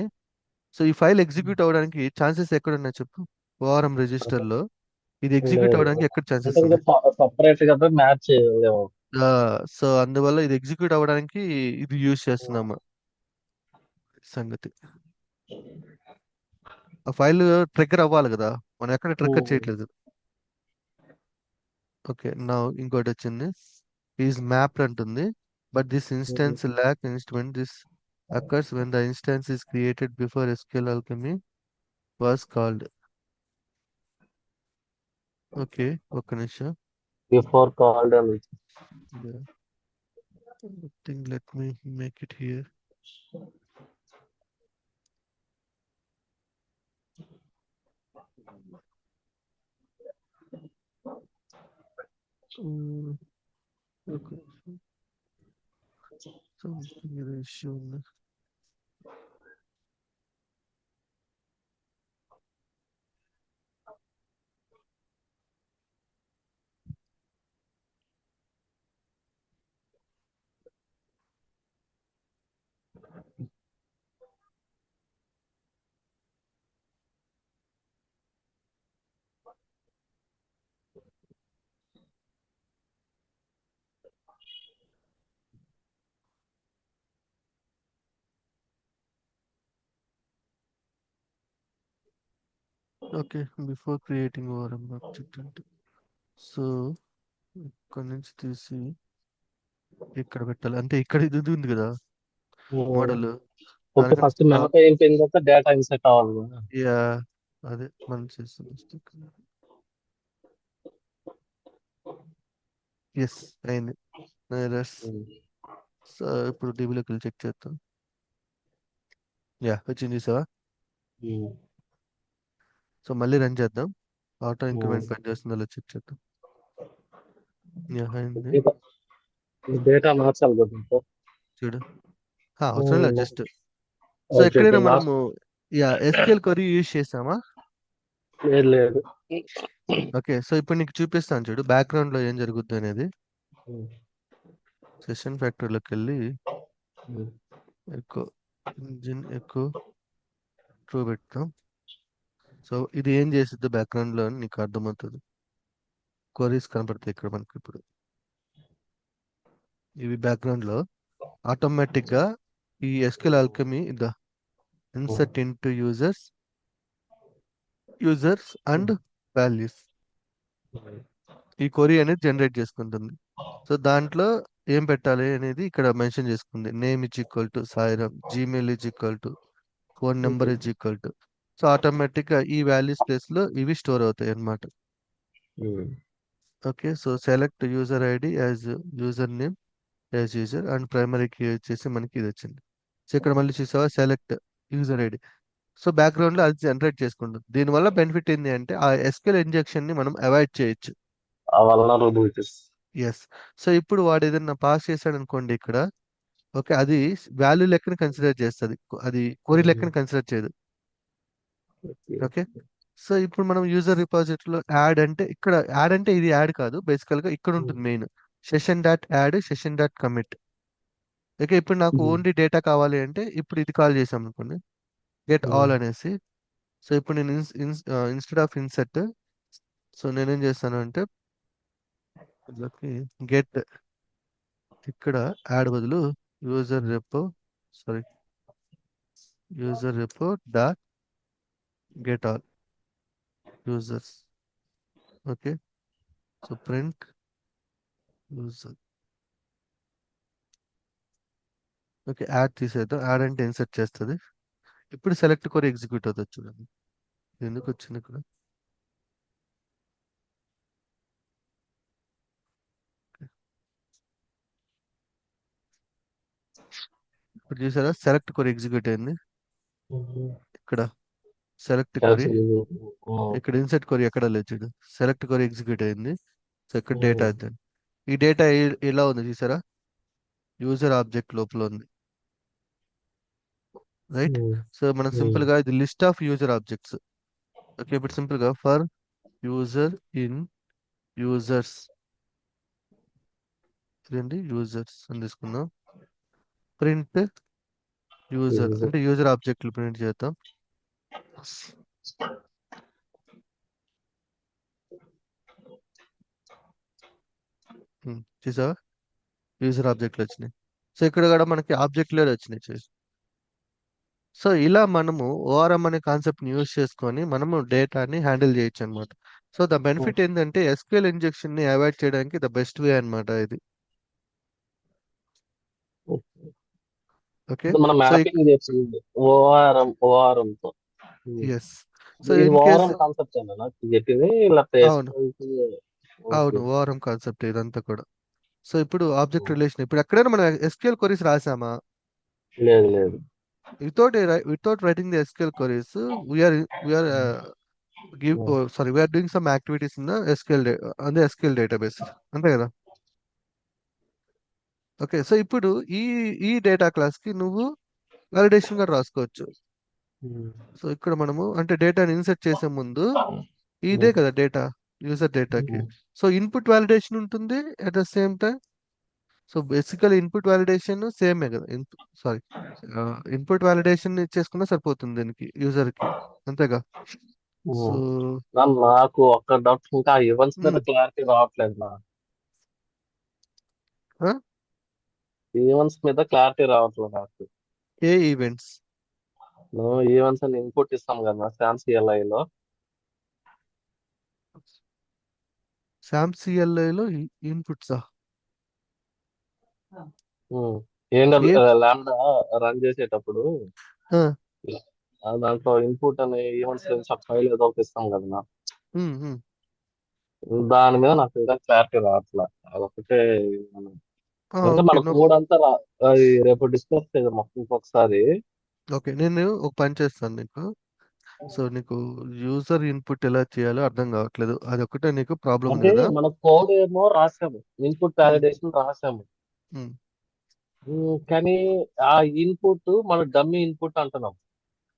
సో ఈ ఫైల్ ఎగ్జిక్యూట్ అవ్వడానికి ఛాన్సెస్ ఎక్కడ ఉన్నాయి చెప్పు? ఓఆర్ఎం రిజిస్టర్ లో ఇది ఎగ్జిక్యూట్ లేదు. అవ్వడానికి ఎక్కడ అంటే ఛాన్సెస్ ఇంకా ఉన్నాయి? సపరేట్ గా మ్యాచ్ చేయలేము. సో అందువల్ల ఇది ఎగ్జిక్యూట్ అవ్వడానికి ఇది యూజ్ చేస్తున్నాము సంగతి. ఆ ఫైల్ ట్రిగ్గర్ అవ్వాలి కదా, మనం ఎక్కడ ట్రిగ్గర్ చేయట్లేదు. ఓకే, నా ఇంకోటి వచ్చింది, ఈజ్ మ్యాప్డ్ అంటుంది. But this instance lakh instrument this occurs when the instance is created before SQL Alchemy was called. Okay, ఒక్క నిమిషం. బిఫోర్ కాల్డ్ అని. Think let me make it here. Something ఏదో ఇష్యూ ఉంది. Okay, before creating ORM object అంటే, so ఇక్కడ నుంచి తీసి ఇక్కడ పెట్టాలి అంటే ఇక్కడ ఇది ఉంది కదా ఉమ్. మోడల్, ఓకే, దానికంటే ఫస్ట్ మెమరీ అయిపోయిన తర్వాత డేటా ఇన్సెట్ అవ్వాలి కదా. యా అదే మనం చేస్తున్న మిస్టేక్. ఎస్ అయింది. ఎర్రర్స్. ఉమ్. సో ఇప్పుడు డీబీలోకి వెళ్ళి చెక్ చేద్దాం. యా వచ్చింది చూసావా. ఉమ్. సో మళ్ళీ రన్ చేద్దాం. ఆటో ఉమ్. ఇంక్రిమెంట్ పనిచేస్తుందో లేదో చెక్ చేద్దాం. యా అయింది. డేటా మార్చాలి కదా ఇంకో. చూడు అవసరం లేదు ఉమ్. జస్ట్. సో ఓకే ఎక్కడైనా లాస్ట్. మనము యా ఎస్క్యూఎల్ క్వరీ యూజ్ చేసామా. లేదు లేదు. ఓకే సో ఇప్పుడు నీకు చూపిస్తాను చూడు బ్యాక్గ్రౌండ్ లో ఏం జరుగుద్ది అనేది. ఉమ్. సెషన్ ఫ్యాక్టరీలోకి వెళ్ళి ఉమ్. ఎక్కువ ఇంజిన్ ఎక్కువ ట్రూ పెడతాం. సో ఇది ఏం చేసిద్ది బ్యాక్గ్రౌండ్ లో అని నీకు అర్థమవుతుంది. క్వరీస్ కనపడతాయి ఇక్కడ మనకి ఇప్పుడు. ఇవి బ్యాక్గ్రౌండ్ లో ఆటోమేటిక్ గా ఈ SQL alchemy the insert into users and values ఈ క్వరీ అనేది జనరేట్ చేసుకుంటుంది. సో దాంట్లో ఏం పెట్టాలి అనేది ఇక్కడ మెన్షన్ చేసుకుంది. Name is equal to Sairam, Gmail is equal to, phone number is equal to. So automatic గా ఈ వాల్యూస్ ప్లేస్ లో ఇవి స్టోర్ అవుతాయి అన్నమాట. Um. Okay so select user ID as user name as user and primary key వచ్చేసి మనకి ఇది వచ్చింది. సో ఇక్కడ మళ్ళీ చూసావా select user ID. So background లో అది జనరేట్ చేసుకుంటుంది. దీనివల్ల బెనిఫిట్ ఏంటి అంటే ఆ ఎస్క్యూఎల్ ఇంజెక్షన్ ని మనం అవాయిడ్ చేయొచ్చు. ఆ వల్నరబిలిటీస్. ఎస్. సో ఇప్పుడు వాడు ఏదైనా పాస్ చేశాడు అనుకోండి ఇక్కడ. ఓకే అది వాల్యూ లెక్కన కన్సిడర్ చేస్తుంది, అది క్వరీ లెక్కన కన్సిడర్ చేయదు. ఓకే సో ఇప్పుడు మనం యూజర్ రిపాజిటరీలో యాడ్ అంటే ఇక్కడ యాడ్ అంటే ఇది యాడ్ కాదు బేసికల్ గా ఇక్కడ ఉంటుంది main. Session dot add, session dot commit. Okay ఇప్పుడు నాకు ఓన్లీ డేటా కావాలి అంటే ఇప్పుడు ఇది కాల్ చేసాం అనుకోండి గెట్ ఆల్ అనేసి. సో ఇప్పుడు నేను ఇన్స్టెడ్ ఆఫ్ ఇన్సెట్ సో నేనేం చేస్తాను అంటే గెట్ ఇక్కడ యాడ్ బదులు user repo sorry user repo dot get all users. Okay so print user. Okay add తీసేద్దాం. యాడ్ అంటే ఇన్సర్ట్ చేస్తుంది. ఇప్పుడు సెలెక్ట్ కొరి ఎగ్జిక్యూట్ అవుతుంది చూడండి. ఇది ఎందుకు వచ్చింది ఇక్కడ. ఇప్పుడు చూసారా సెలెక్ట్ కొరి ఎగ్జిక్యూట్ అయింది. ఇక్కడ సెలెక్ట్ కొరి, ఇక్కడ ఇన్సర్ట్ కొరి ఎక్కడ లేదు చూడు. సెలెక్ట్ కొరి ఎగ్జిక్యూట్ అయింది. సో ఇక్కడ డేటా అయితే ఈ డేటా ఎలా ఉంది చూసారా, యూజర్ ఆబ్జెక్ట్ లోపల ఉంది. రైట్. సో మనం సింపుల్ గా ఇది list of user objects. Okay ఇప్పుడు సింపుల్ గా ఫర్ యూజర్ ఇన్ యూజర్స్ ఇదండి యూజర్స్ అని తీసుకుందాం. ప్రింట్ యూజర్ అంటే యూజర్ ఆబ్జెక్ట్లు ప్రింట్ చేద్దాం. చూసావా యూజర్ ఆబ్జెక్ట్లు వచ్చినాయి. సో ఇక్కడ కూడా మనకి ఆబ్జెక్ట్ లేడు వచ్చినాయి చూసి. సో ఇలా మనము ఓఆర్ఎం అనే కాన్సెప్ట్ ని యూజ్ చేసుకొని మనము డేటాని హ్యాండిల్ చేయొచ్చు అనమాట. సో ద బెనిఫిట్ ఏంటంటే ఎస్క్యూఎల్ ఇంజెక్షన్ ని అవాయిడ్ చేయడానికి ద బెస్ట్ వే అనమాట ఇది. ఓకే మనం సో మ్యాపింగ్ చేస్తుంది ఓఆర్ఎం తో. ఎస్. సో ఇది ఇన్ కేస్ ఓఆర్ఎం కాన్సెప్ట్ ఏనా నాకు చెప్పింది, లేకపోతే అవును ఓకే. అవును ఓఆర్ఎం కాన్సెప్ట్ ఇదంతా కూడా. సో ఇప్పుడు ఆబ్జెక్ట్ రిలేషన్ ఇప్పుడు ఎక్కడైనా మనం ఎస్క్యూఎల్ క్వరీస్ రాసామా. లేదు లేదు. Without writing the SQL queries we're give sorry we are doing some activities in the SQL on the SQL database అంతే కదా. ఓకే సో ఇప్పుడు ఈ ఈ డేటా క్లాస్ కి నువ్వు వాలిడేషన్ కూడా రాసుకోవచ్చు. సో ఇక్కడ మనము అంటే డేటాని ఇన్సర్ట్ చేసే ముందు ఇదే కదా డేటా యూజర్ డేటాకి. సో ఇన్పుట్ వాలిడేషన్ ఉంటుంది at the same time. So basically input validation సేమే కదా. సారీ ఇన్పుట్ వాలిడేషన్ ఇచ్చేసుకున్నా సరిపోతుంది దీనికి యూజర్ కి అంతేగా. సో నాకు ఒక్క డౌట్, ఇంకా ఈవెంట్స్ మీద క్లారిటీ రావట్లేదు నా. ఈవెంట్స్ మీద క్లారిటీ రావట్లేదు నాకు. ఏ ఈవెంట్స్. ఈవెంట్స్ అని ఇన్పుట్ ఇస్తాం కదా శామ్ సిఎల్ఐ లో. శామ్ సిఎల్ఐ లో ఇన్పుట్సా. ఉమ్. ఏంటంటే ఏ లాంబ్డా రన్ చేసేటప్పుడు ఆ, దాంట్లో ఇన్పుట్ అనే ఈవెంట్స్ ఫైల్ ఏదో ఒకటి ఇస్తాం కదా. ఉమ్, ఉమ్. దాని మీద నాకు ఇంకా క్లారిటీ రావట్లే. అదొకటే మనం- అంటే ఓకే మన నో. కోడ్ అంతా అది రేపు డిస్కస్ చేద్దాం మొత్తం ఇంకొకసారి. ఓకే నేను ఒక పని చేస్తాను నీకు. సో నీకు యూజర్ ఇన్పుట్ ఎలా చేయాలో అర్థం కావట్లేదు, అది ఒకటే నీకు ప్రాబ్లం ఉంది అంటే కదా. మన కోడ్ ఏమో రాసాము, ఇన్పుట్ ఉమ్, వాలిడేషన్ రాసాము. ఉమ్, కానీ ఆ ఇన్పుట్ మన డమ్మీ ఇన్పుట్ అంటున్నాం.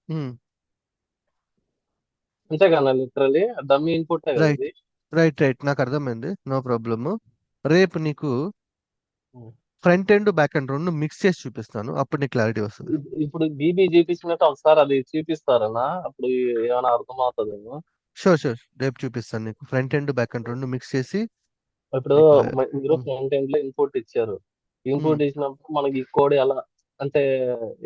ఉమ్. అంతే కదా, లిటరలీ డమ్మీ ఇన్పుట్ కదా రైట్, ఇది. రైట్, రైట్, నాకు అర్థమైంది, నో ప్రాబ్లము. రేపు నీకు ఉమ్. ఫ్రంట్ ఎండ్ బ్యాక్ ఎండ్ రెండు మిక్స్ చేసి చూపిస్తాను, అప్పుడు నీకు క్లారిటీ వస్తుంది. ఇప్పుడు బీబీ చూపించినట్టు ఒకసారి అది చూపిస్తారనా, అప్పుడు ఏమైనా అర్థం అవుతుందేమో. షూర్, షూర్, రేపు చూపిస్తాను నీకు ఫ్రంట్ ఎండ్ బ్యాక్ ఎండ్ రెండు మిక్స్ చేసి ఇప్పుడు నీకు. మీరు ఉమ్, ఫ్రంట్ ఎండ్ లో ఇన్పుట్ ఇచ్చారు. ఉమ్, ఇన్పుట్ ఇచ్చినప్పుడు మనకి ఈ కోడ్ ఎలా, అంటే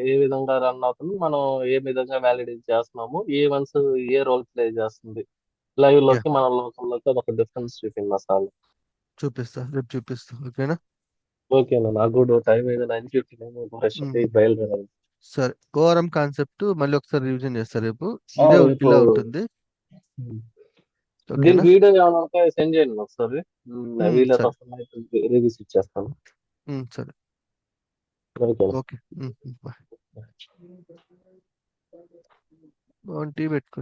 ఏ విధంగా రన్ అవుతుంది, మనం ఏ విధంగా వ్యాలిడేట్ చేస్తున్నాము, ఏ వన్స్ ఏ రోల్ ప్లే చేస్తుంది లైవ్ యా, లోకి మన లోకల్లోకి, అదొక డిఫరెన్స్ చూపింది అసలు. చూపిస్తా, రేపు చూపిస్తా, ఓకేనా. ఓకేనా, నాకు కూడా టైం అయింది 9:50, ఫ్రెష్ ఉమ్, అయ్యి బయలుదేరాలి. సరే, ఓఆర్ఎం కాన్సెప్ట్ మళ్ళీ ఒకసారి రివిజన్ చేస్తా రేపు. ఇదే రేపు ఇలా ఉంటుంది, దీని ఓకేనా. వీడియో ఏమైనా ఉంటే సెండ్ చేయండి ఒకసారి. వీలైతే సరే, రివ్యూస్ ఇచ్చేస్తాను. సరే, ఓకేనా. ఓకే. బాయ్. టీ పెట్టుకో.